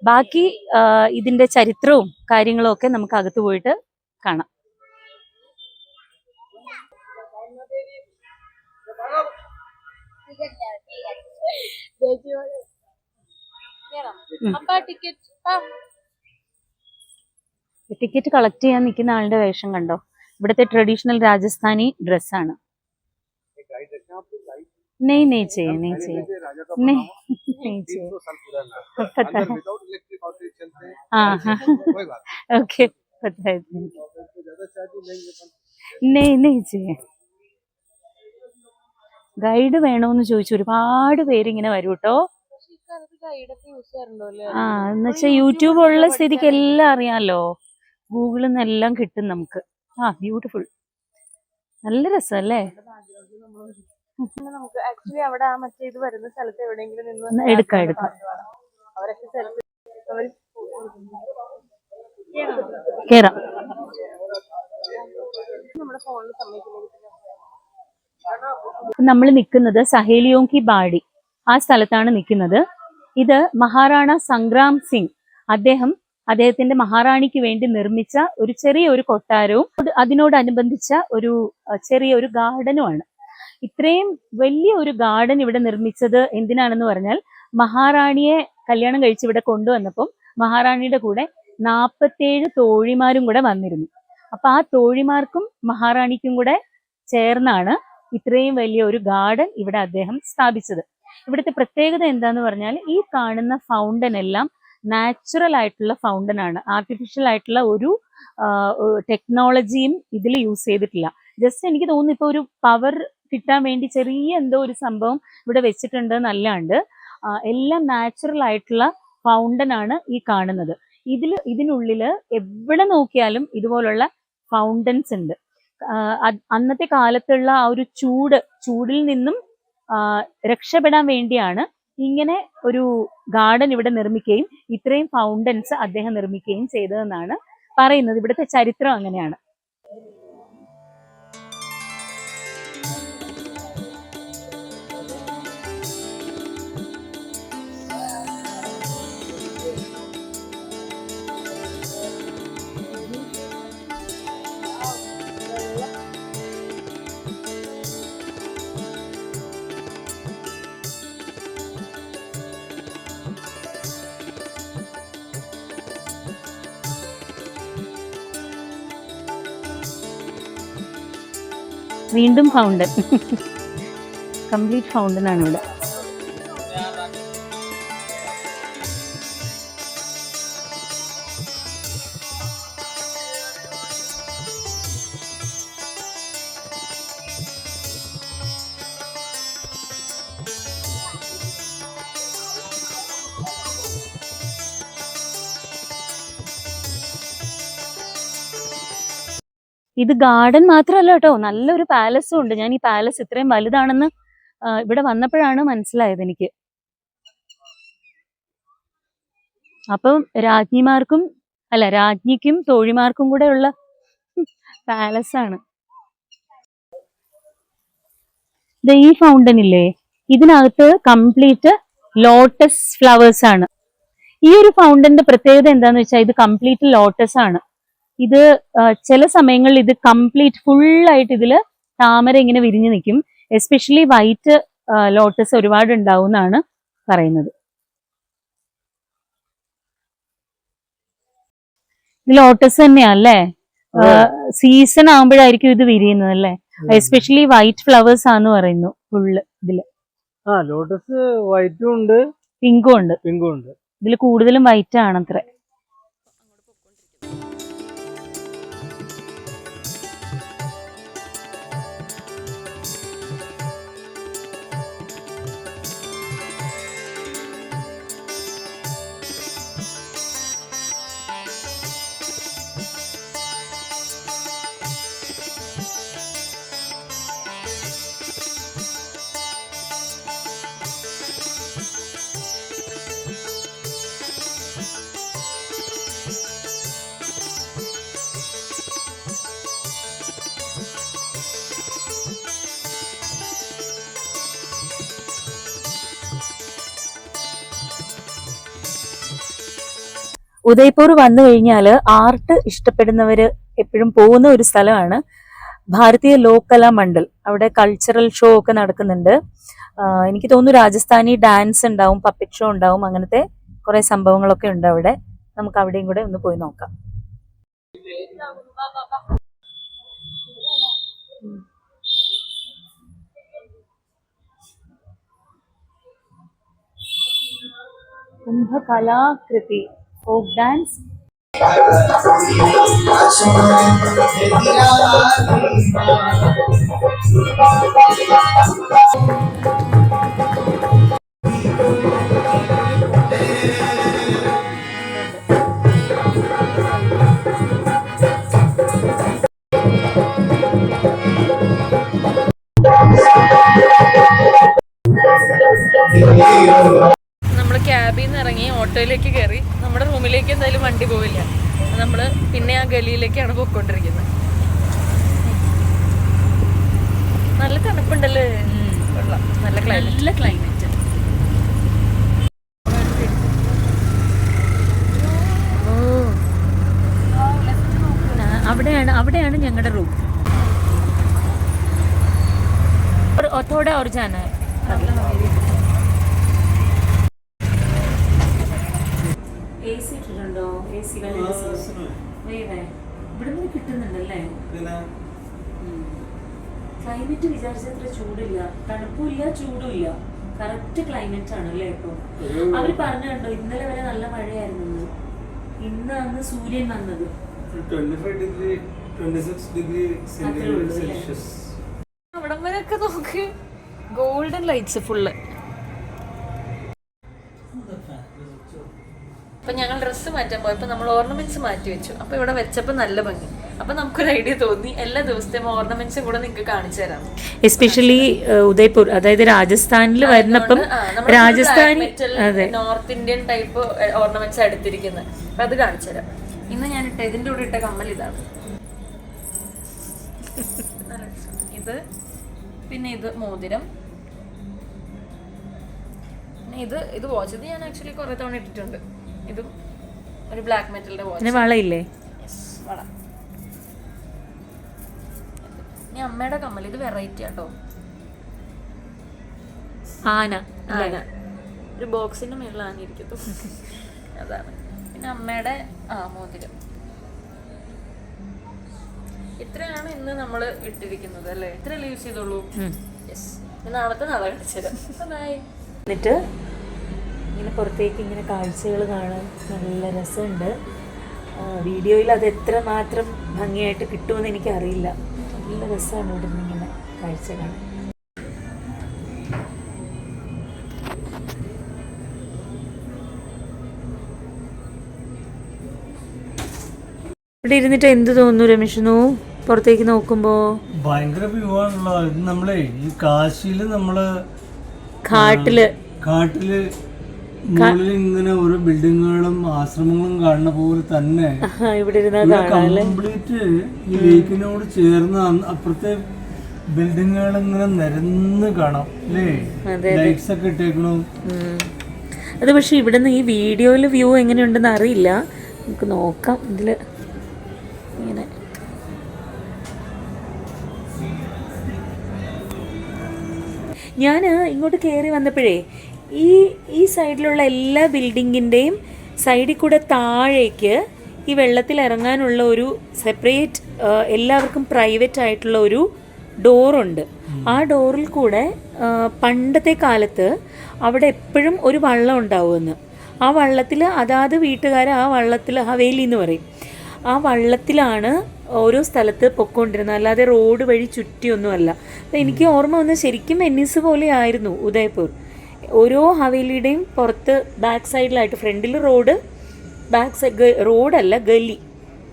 A: ബാക്കി ഇതിന്റെ ചരിത്രവും കാര്യങ്ങളും ഒക്കെ നമുക്ക് അകത്ത് പോയിട്ട് കാണാം. ടിക്കറ്റ് കളക്ട് ചെയ്യാൻ നിൽക്കുന്ന ആളുടെ വേഷം കണ്ടോ. ഇവിടുത്തെ ട്രഡീഷണൽ രാജസ്ഥാനി ഡ്രസ്സാണ്. नहीं नहीं चाहिए, नहीं चाहिए, नहीं नहीं चाहिए. पता है. हाँ हाँ ओके पता है. नहीं नहीं चाहिए. ഗൈഡ് വേണോന്ന് ചോദിച്ചു ഒരുപാട് പേരിങ്ങനെ വരും കേട്ടോ. ആ എന്നുവെച്ചാ യൂട്യൂബ് ഉള്ള സ്ഥിതിക്ക് എല്ലാം അറിയാലോ. ഗൂഗിളിൽ നിന്ന് എല്ലാം കിട്ടും നമുക്ക്. ആ ബ്യൂട്ടിഫുൾ, നല്ല രസമല്ലേ.
B: നമുക്ക് ആക്ച്വലി അവിടെ ആ മറ്റേ ഇത് വരുന്ന സ്ഥലത്ത് എവിടെയെങ്കിലും നിന്ന്
A: എടുക്കാം എടുക്കാം.
B: അവരൊക്കെ
A: കേറാം.
B: നമ്മുടെ ഫോണിൽ സമ്മതിക്കുന്നത്.
A: നമ്മൾ നിൽക്കുന്നത് സഹേലിയോം കി ബാടി ആ സ്ഥലത്താണ് നിൽക്കുന്നത്. ഇത് മഹാറാണ സംഗ്രാം സിംഗ് അദ്ദേഹത്തിന്റെ മഹാറാണിക്ക് വേണ്ടി നിർമ്മിച്ച ഒരു ചെറിയൊരു കൊട്ടാരവും അതിനോടനുബന്ധിച്ച ഒരു ചെറിയൊരു ഗാർഡനുമാണ്. ഇത്രയും വലിയ ഒരു ഗാർഡൻ ഇവിടെ നിർമ്മിച്ചത് എന്തിനാണെന്ന് പറഞ്ഞാൽ മഹാറാണിയെ കല്യാണം കഴിച്ച് ഇവിടെ കൊണ്ടുവന്നപ്പം മഹാറാണിയുടെ കൂടെ 47 തോഴിമാരും കൂടെ വന്നിരുന്നു. അപ്പൊ ആ തോഴിമാർക്കും മഹാറാണിക്കും കൂടെ ചേർന്നാണ് ഇത്രയും വലിയ ഒരു ഗാർഡൻ ഇവിടെ അദ്ദേഹം സ്ഥാപിച്ചത്. ഇവിടുത്തെ പ്രത്യേകത എന്താന്ന് പറഞ്ഞാൽ ഈ കാണുന്ന ഫൗണ്ടൻ എല്ലാം നാച്ചുറൽ ആയിട്ടുള്ള ഫൗണ്ടൻ ആണ്. ആർട്ടിഫിഷ്യൽ ആയിട്ടുള്ള ഒരു ടെക്നോളജിയും ഇതിൽ യൂസ് ചെയ്തിട്ടില്ല. ജസ്റ്റ് എനിക്ക് തോന്നുന്നു ഇപ്പൊ ഒരു പവർ കിട്ടാൻ വേണ്ടി ചെറിയ എന്തോ ഒരു സംഭവം ഇവിടെ വെച്ചിട്ടുണ്ട് എന്നല്ലാണ്ട് എല്ലാം നാച്ചുറൽ ആയിട്ടുള്ള ഫൗണ്ടൻ ആണ് ഈ കാണുന്നത്. ഇതിനുള്ളില് എവിടെ നോക്കിയാലും ഇതുപോലുള്ള ഫൗണ്ടൻസ് ഉണ്ട്. അന്നത്തെ കാലത്തുള്ള ആ ഒരു ചൂടിൽ നിന്നും രക്ഷപ്പെടാൻ വേണ്ടിയാണ് ഇങ്ങനെ ഒരു ഗാർഡൻ ഇവിടെ നിർമ്മിക്കുകയും ഇത്രയും ഫൗണ്ടൻസ് അദ്ദേഹം നിർമ്മിക്കുകയും ചെയ്തതെന്നാണ് പറയുന്നത്. ഇവിടുത്തെ ചരിത്രം അങ്ങനെയാണ്. വീണ്ടും ഫൗണ്ടൻ, കംപ്ലീറ്റ് ഫൗണ്ടൻ ആണ് ഇവിടെ. ഇത് ഗാർഡൻ മാത്രമല്ല കേട്ടോ, നല്ലൊരു പാലസും ഉണ്ട്. ഞാൻ ഈ പാലസ് ഇത്രയും വലുതാണെന്ന് ഇവിടെ വന്നപ്പോഴാണ് മനസ്സിലായത് എനിക്ക്. അപ്പം രാജ്ഞിക്കും തോഴിമാർക്കും കൂടെ ഉള്ള പാലസാണ്. ഈ ഫൗണ്ടൻ ഇല്ലേ, ഇതിനകത്ത് കംപ്ലീറ്റ് ലോട്ടസ് ഫ്ലവേഴ്സ് ആണ്. ഈ ഒരു ഫൗണ്ടന്റെ പ്രത്യേകത എന്താന്ന് വെച്ചാൽ ഇത് കംപ്ലീറ്റ് ലോട്ടസ് ആണ്. ഇത് ചില സമയങ്ങളിൽ ഇത് കംപ്ലീറ്റ് ഫുള്ളായിട്ട് ഇതില് താമര ഇങ്ങനെ വിരിഞ്ഞു നിൽക്കും. എസ്പെഷ്യലി വൈറ്റ് ലോട്ടസ് ഒരുപാട് ഉണ്ടാവും എന്നാണ് പറയുന്നത്. ഇത് ലോട്ടസ് തന്നെയല്ലേ, സീസൺ ആകുമ്പോഴായിരിക്കും ഇത് വിരിയുന്നത് അല്ലേ? എസ്പെഷ്യലി വൈറ്റ് ഫ്ലവേഴ്സ് ആന്ന് പറയുന്നു ഫുള്ള് ഇതില്.
C: ലോട്ടസ് വൈറ്റും ഉണ്ട്
A: പിങ്കും ഉണ്ട്.
C: ഉണ്ട്.
A: ഇതിൽ കൂടുതലും വൈറ്റ് ആണത്രേ. ഉദയ്പൂർ വന്നു കഴിഞ്ഞാൽ ആർട്ട് ഇഷ്ടപ്പെടുന്നവര് എപ്പോഴും പോകുന്ന ഒരു സ്ഥലമാണ് ഭാരതീയ ലോക് കലാ മണ്ഡൽ. അവിടെ കൾച്ചറൽ ഷോ ഒക്കെ നടക്കുന്നുണ്ട്. എനിക്ക് തോന്നുന്നു രാജസ്ഥാനി ഡാൻസ് ഉണ്ടാവും, പപ്പറ്റ് ഷോ ഉണ്ടാവും, അങ്ങനത്തെ കുറെ സംഭവങ്ങളൊക്കെ ഉണ്ട് അവിടെ. നമുക്ക് അവിടെയും കൂടെ ഒന്ന് പോയി നോക്കാം. കുംഭകലാകൃതി ഫോക്ക് ഡാൻസ്.
B: നമ്മൾ ക്യാബിൽ നിന്ന് ഇറങ്ങി ഓട്ടോയിലേക്ക് കയറി. നമ്മുടെ റൂമിലേക്ക് എന്തായാലും വണ്ടി പോവില്ല. നമ്മൾ പിന്നെ ആ ഗലിയിലേക്കാണ് പോയിക്കൊണ്ടിരിക്കുന്നത്. നല്ല തണുപ്പുണ്ടല്ലേ, നല്ല ക്ലൈമറ്റ്.
A: അവിടെയാണ് ഞങ്ങളുടെ റൂം. थोड़ा और जाना है. AC ഇട്ടിട്ടുണ്ടോ? AC ഇവിടുന്ന് കിട്ടുന്നുണ്ടല്ലേ? ക്ലൈമറ്റ് വിചാരിച്ചത്ര ചൂടില്ല, തണുപ്പില്ല, ചൂടുമില്ല. കറക്റ്റ് ക്ലൈമറ്റ് ആണല്ലേ ഇപ്പൊ. അവര് പറഞ്ഞു കണ്ടോ ഇന്നലെ വരെ നല്ല മഴയായിരുന്നു. ഇന്ന് അന്ന് സൂര്യൻ വന്നത്
C: 25 ഡിഗ്രി 26 ഡിഗ്രി സെൽഷ്യസ്.
B: അവിടം വരെയൊക്കെ നോക്ക്, ഗോൾഡൻ ലൈറ്റ്സ് ഫുള്ള്. അപ്പൊ ഞങ്ങൾ ഡ്രസ്സ് മാറ്റാൻ പോയപ്പോൾ നമ്മൾ ഓർണമെന്റ്സ് മാറ്റി വെച്ചു. അപ്പൊ ഇവിടെ വെച്ചപ്പോൾ നല്ല ഭംഗി. അപ്പൊ നമുക്കൊരു ഐഡിയ തോന്നി, എല്ലാ ദിവസത്തെയും ഓർണമെന്റ്സും കൂടെ നിങ്ങൾക്ക് കാണിച്ചു തരാം.
A: എസ്പെഷ്യലി ഉദയ്പൂർ, അതായത് രാജസ്ഥാനിൽ വരുന്നപ്പം Rajasthani
B: north Indian type ornaments എടുത്തിരിക്കുന്നത്. അപ്പൊ അത് കാണിച്ചു തരാം. ഇന്ന് ഞാൻ ഇതിന്റെ കൂടെ ഇട്ട കമ്മൽ ഇതാണ്. ഇത് പിന്നെ ഇത് മോതിരം, പിന്നെ ഇത് വാച്ച്. ഇത് ഞാൻ ആക്ച്വലി കുറെ തവണ ഇട്ടിട്ടുണ്ട്. ഇതും ഒരു ബ്ലാക്ക് മെറ്റലിന്റെ വാച്ച്.
A: വളയില്ലേ?
B: വള. ഇനി അമ്മയുടെ കമ്മൽ. ഇത് വെറൈറ്റി ആട്ടോ,
A: ആന.
B: ഒരു ബോക്സിന്റെ മേളിൽ ആനിരിക്കുന്നു. അതാണ്. പിന്നെ അമ്മയുടെ മോതിരം. ഇത്രയാണ് ഇന്ന് നമ്മൾ ഇട്ടിരിക്കുന്നത് അല്ലേ? ഇത്രയല്ലേ യൂസ് ചെയ്തോളൂ. യെസ്. നാളത്തെ നാളെ കാണിച്ചുതരാം.
A: എന്നിട്ട് ഇങ്ങനെ പുറത്തേക്ക് ഇങ്ങനെ കാഴ്ചകൾ കാണാൻ നല്ല രസമുണ്ട്. വീഡിയോയിൽ അത് എത്ര മാത്രം ഭംഗിയായിട്ട് കിട്ടുമെന്ന് എനിക്കറിയില്ല. നല്ല രസമാണ് ഇവിടെ നിന്ന് ഇങ്ങനെ കാഴ്ച കാണാൻ. ഇവിടെ ഇരുന്നിട്ട് എന്ത് തോന്നുന്നു രമേശനു? പുറത്തേക്ക് നോക്കുമ്പോ
C: ഭയങ്കര വ്യൂ ആണല്ലോ ഇത്. നമ്മളെ ഈ കാശിയില് നമ്മള്
A: കാട്ടില്
C: കാട്ടില് മുകളിൽ ഇങ്ങനെ ഓരോ ബിൽഡിങ്ങുകളും ആശ്രമങ്ങളും കാണുന്ന പോലെ തന്നെ
A: ഇവിടെ ഇരുന്നാ
C: കംപ്ലീറ്റ് ഈ ലേക്കിനോട് ചേർന്ന് അപ്പുറത്തെ ബിൽഡിങ്ങുകൾ ഇങ്ങനെ നിരന്ന് കാണാം അല്ലേ? ലൈറ്റ്സ് ഒക്കെ ഇട്ടേക്കണു.
A: അത് പക്ഷെ ഇവിടുന്ന് ഈ വീഡിയോയിൽ വ്യൂ എങ്ങനെയുണ്ടെന്ന് അറിയില്ല, നമുക്ക് നോക്കാം ഇതില്. ഇങ്ങനെ ഞാൻ ഇങ്ങോട്ട് കയറി വന്നപ്പോഴേ ഈ സൈഡിലുള്ള എല്ലാ ബിൽഡിങ്ങിൻ്റെയും സൈഡിൽ കൂടെ താഴേക്ക് ഈ വെള്ളത്തിൽ ഇറങ്ങാനുള്ള ഒരു സെപ്പറേറ്റ് എല്ലാവർക്കും പ്രൈവറ്റ് ആയിട്ടുള്ള ഒരു ഡോറുണ്ട്. ആ ഡോറിൽ കൂടെ പണ്ടത്തെ കാലത്ത് അവിടെ എപ്പോഴും ഒരു വള്ളം ഉണ്ടാവുമെന്ന്. ആ വള്ളത്തിൽ അതാത് വീട്ടുകാർ ആ വള്ളത്തിൽ ഹവേലി എന്ന് പറയും, ആ വള്ളത്തിലാണ് ഓരോ സ്ഥലത്ത് പൊക്കോണ്ടിരുന്നത്, അല്ലാതെ റോഡ് വഴി ചുറ്റിയൊന്നുമല്ല. അപ്പം എനിക്ക് ഓർമ്മ വന്ന് ശരിക്കും വെനീസ് പോലെ ആയിരുന്നു ഉദയ്പൂർ. ഓരോ ഹവേലിയുടെയും പുറത്ത് ബാക്ക് സൈഡിലായിട്ട്, ഫ്രണ്ടിൽ റോഡ്, ബാക്ക് സൈഡ് റോഡല്ല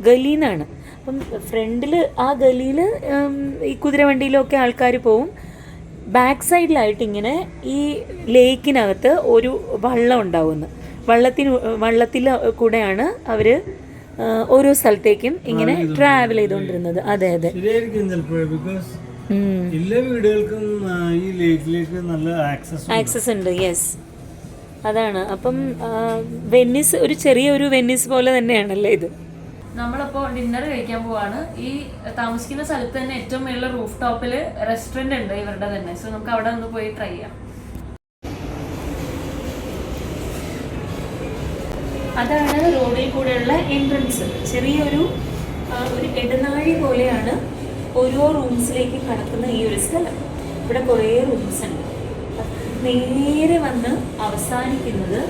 A: ഗലി എന്നാണ്. അപ്പം ഫ്രണ്ടിൽ ആ ഗലിയിൽ ഈ കുതിരവണ്ടിയിലൊക്കെ ആൾക്കാർ പോവും. ബാക്ക് സൈഡിലായിട്ട് ഇങ്ങനെ ഈ ലേക്കിനകത്ത് ഒരു വള്ളം ഉണ്ടാവുമെന്ന്. വള്ളത്തിൽ കൂടെയാണ് അവർ ഓരോ സ്ഥലത്തേക്കും ഇങ്ങനെ ട്രാവൽ ചെയ്തുകൊണ്ടിരുന്നത്. അതെ അതെ,
C: എല്ലാ വീടുകൾക്കും ഈ ലേക്കിലേക്ക് നല്ല
A: ആക്സസ് ഉണ്ട്. യെസ്, അതാണ്. അപ്പം വെനീസ് ഒരു ചെറിയൊരു വെനീസ് പോലെ തന്നെയാണല്ലേ ഇത്.
B: നമ്മളപ്പോൾ ഡിന്നർ കഴിക്കാൻ പോവാണ്. ഈ താമസിക്കുന്ന സ്ഥലത്ത് തന്നെ ഏറ്റവും മേലുള്ള റൂഫ് ടോപ്പിൽ റെസ്റ്റോറൻറ്റ് ഉണ്ട് ഇവരുടെ തന്നെ. സോ നമുക്ക് അവിടെ ഒന്ന് പോയി ട്രൈ ചെയ്യാം.
A: അതാണ് റോഡിൽ കൂടെയുള്ള എൻട്രൻസ്. ചെറിയൊരു ഇടനാഴി പോലെയാണ് ഓരോ റൂംസിലേക്ക് കടക്കുന്ന ഈ ഒരു സ്ഥലം. ഇവിടെ കുറേ റൂംസ് ഉണ്ട്. നേരെ വന്ന് അവസാനിക്കുന്നത്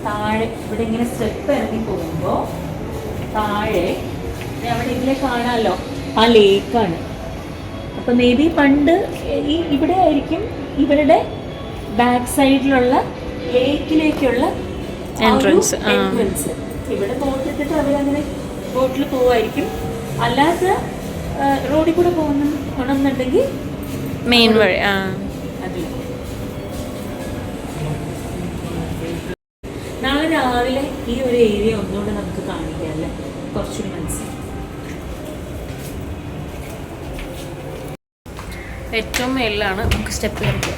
A: താഴെ, ഇവിടെ ഇങ്ങനെ സ്റ്റെപ്പ് ഇറങ്ങി പോകുമ്പോൾ താഴെ അവിടെ ഇതിലെ കാണാമല്ലോ, ആ ലേക്കാണ്. അപ്പം മേ ബി പണ്ട് ഇവിടെ ആയിരിക്കും ഇവരുടെ ബാക്ക് സൈഡിലുള്ള ലേക്കിലേക്കുള്ള എൻട്രൻസ്. ഇവിടെ ബോട്ട് ഇട്ടിട്ട് അവരങ്ങനെ ബോട്ടിൽ പോവായിരിക്കും. അല്ലാത്ത റോഡിൽ കൂടെ പോകണമെന്നുണ്ടെങ്കിൽ
B: മെയിൻ വഴി.
A: അതിൽ നാളെ രാവിലെ ഈ ഒരു ഏരിയ ഒന്നുകൂടെ നമുക്ക് കാണിക്കാം അല്ലേ, കുറച്ചുകൂടി മനസ്സിലാവും.
B: ഏറ്റവും മേളിലാണ് നമുക്ക് സ്റ്റെപ്പ് കയറിയത്.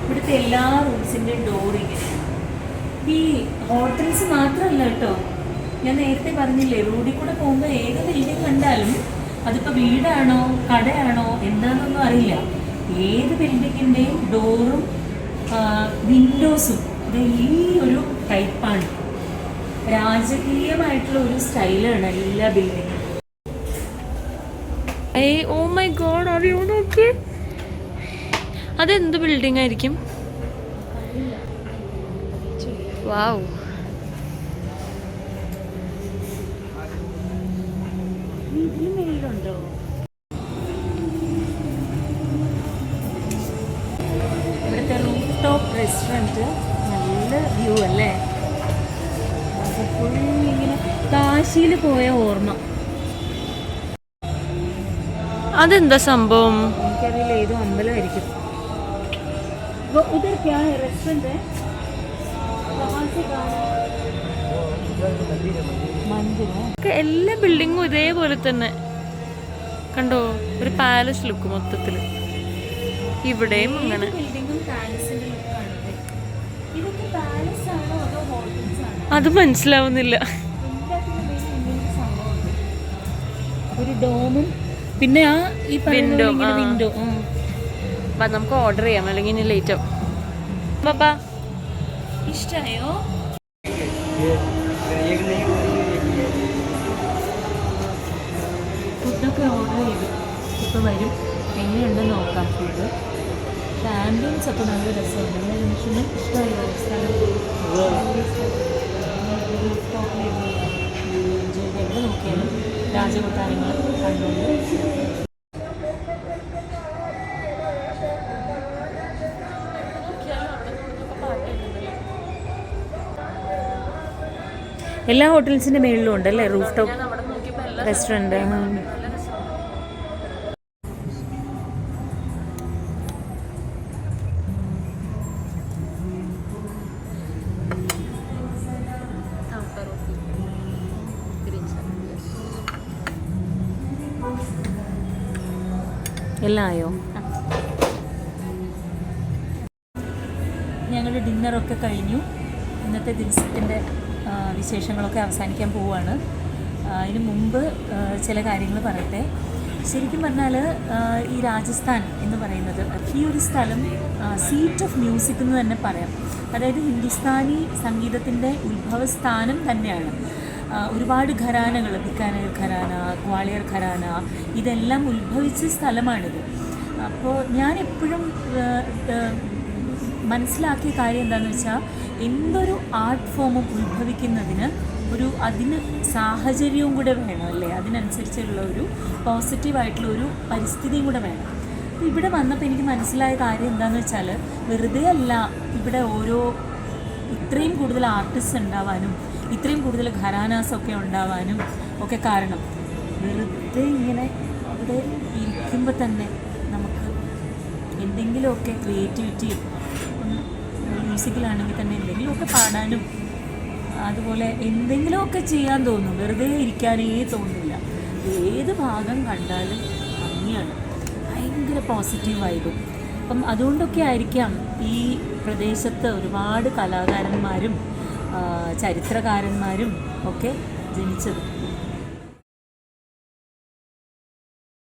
A: ഇവിടുത്തെ എല്ലാ റൂംസിൻ്റെയും ഡോർ ഇങ്ങനെയാണ്. ഈ ഹോട്ടൽസ് മാത്രമല്ല കേട്ടോ, ഞാൻ നേരത്തെ പറഞ്ഞില്ലേ, റോഡിൽ കൂടെ പോകുമ്പോൾ ഏത് ബിൽഡിംഗ് കണ്ടാലും അതിപ്പോൾ വീടാണോ കടയാണോ എന്താണെന്നൊന്നും അറിയില്ല, ഏത് ബിൽഡിങ്ങിൻ്റെയും ഡോറും വിൻഡോസും ഈ ഒരു ടൈപ്പാണ്. രാജകീയമായിട്ടുള്ള ഒരു സ്റ്റൈലാണ് എല്ലാ ബിൽഡിങ്ങും.
B: ഓ മൈ ഗോഡ്, അറിയോ നോക്കി, അതെന്ത് ബിൽഡിംഗ് ആയിരിക്കും? വാവ്,
A: ഇതിലുണ്ടോ? ഇവിടുത്തെ റൂഫ് ടോപ്പ് റെസ്റ്റോറൻറ്റ് നല്ല വ്യൂ അല്ലേ? ഫുൾ ഇങ്ങനെ കാശിയിൽ പോയ ഓർമ്മ.
B: അതെന്താ സംഭവം?
A: എനിക്കറിയില്ല, ഏതോ അമ്പലമായിരിക്കും. ഉധർ ക്യാ ഹൈ റെസ്റ്റോറൻറ്റ്?
B: എല്ലാ ബിൽഡിങ്ങും ഇതേപോലെ തന്നെ കണ്ടോ, ഒരു പാലസ് ലുക്ക് മൊത്തത്തിൽ. ഇവിടെയും അങ്ങനെ. അത് മനസ്സിലാവുന്നില്ല.
A: ഒരു ഡോമും പിന്നെ ആ ഈ
B: വിൻഡോ.
A: വിൻഡോ.
B: നമുക്ക് ഓർഡർ ചെയ്യാം, അല്ലെങ്കിൽ ഇനി ലേറ്റ് ആവും. ബാബാ,
A: ഇഷ്ടമായോ? ഫുഡൊക്കെ ഓർഡർ ചെയ്തു, ഇപ്പോൾ വരും. എങ്ങനെയുണ്ടെന്ന് നോക്കാം ഫുഡ്. ആംബിയൻസ് ഒക്കെ നല്ല രസമുണ്ട്. എല്ലാ നിമിഷവും ഇഷ്ടമായി സ്ഥലം. എവിടെ നോക്കിയാലും രാജകൊട്ടാരങ്ങൾ കണ്ടുകൊണ്ട് എല്ലാ ഹോട്ടൽസിൻ്റെ മേളിലും ഉണ്ടല്ലേ റൂഫ് ടോപ്പ്.
B: ഞാൻ അവിടെ നോക്കിയപ്പോൾ റെസ്റ്റോറൻറ്റ്. എല്ലാം ആയോ?
A: ഞങ്ങളുടെ ഡിന്നറൊക്കെ കഴിഞ്ഞു. ഇന്നത്തെ ദിവസത്തിൻ്റെ വിശേഷങ്ങളൊക്കെ അവസാനിക്കാൻ പോവുകയാണ്. അതിന് മുമ്പ് ചില കാര്യങ്ങൾ പറയട്ടെ. ശരിക്കും പറഞ്ഞാൽ ഈ രാജസ്ഥാൻ എന്ന് പറയുന്നത് ഈ ഒരു സ്ഥലം സീറ്റ് ഓഫ് മ്യൂസിക് എന്ന് തന്നെ പറയാം. അതായത് ഹിന്ദുസ്ഥാനി സംഗീതത്തിൻ്റെ ഉത്ഭവസ്ഥാനം തന്നെയാണ്. ഒരുപാട് ഘരാനകൾ, ബിക്കാനേർ ഘരാന, ഗ്വാളിയർ ഘരാന, ഇതെല്ലാം ഉത്ഭവിച്ച സ്ഥലമാണിത്. അപ്പോൾ ഞാനെപ്പോഴും മനസ്സിലാക്കിയ കാര്യം എന്താണെന്ന് വെച്ചാൽ, എന്തൊരു ആർട്ട് ഫോമും ഉത്ഭവിക്കുന്നതിന് അതിന് സാഹചര്യവും കൂടെ വേണം അല്ലേ, അതിനനുസരിച്ചുള്ള ഒരു പോസിറ്റീവായിട്ടുള്ള ഒരു പരിസ്ഥിതിയും കൂടെ വേണം. ഇവിടെ വന്നപ്പോൾ എനിക്ക് മനസ്സിലായ കാര്യം എന്താണെന്ന് വെച്ചാൽ, വെറുതെ അല്ല ഇവിടെ ഇത്രയും കൂടുതൽ ആർട്ടിസ്റ്റ് ഉണ്ടാവാനും ഇത്രയും കൂടുതൽ ഘരാനാസൊക്കെ ഉണ്ടാവാനും ഒക്കെ കാരണം, വെറുതെ ഇങ്ങനെ അവിടെ ഇരിക്കുമ്പോൾ തന്നെ നമുക്ക് എന്തെങ്കിലുമൊക്കെ ക്രിയേറ്റിവിറ്റിയും, മ്യൂസിക്കിലാണെങ്കിൽ തന്നെ എന്തെങ്കിലുമൊക്കെ പാടാനും അതുപോലെ എന്തെങ്കിലുമൊക്കെ ചെയ്യാൻ തോന്നും. വെറുതെ ഇരിക്കാനേ തോന്നില്ല. ഏത് ഭാഗം കണ്ടാലും ഭംഗിയാണ്, ഭയങ്കര പോസിറ്റീവ് വൈബും. അപ്പം അതുകൊണ്ടൊക്കെ ആയിരിക്കാം ഈ പ്രദേശത്ത് ഒരുപാട് കലാകാരന്മാരും ചരിത്രകാരന്മാരും ഒക്കെ ജനിച്ചത്.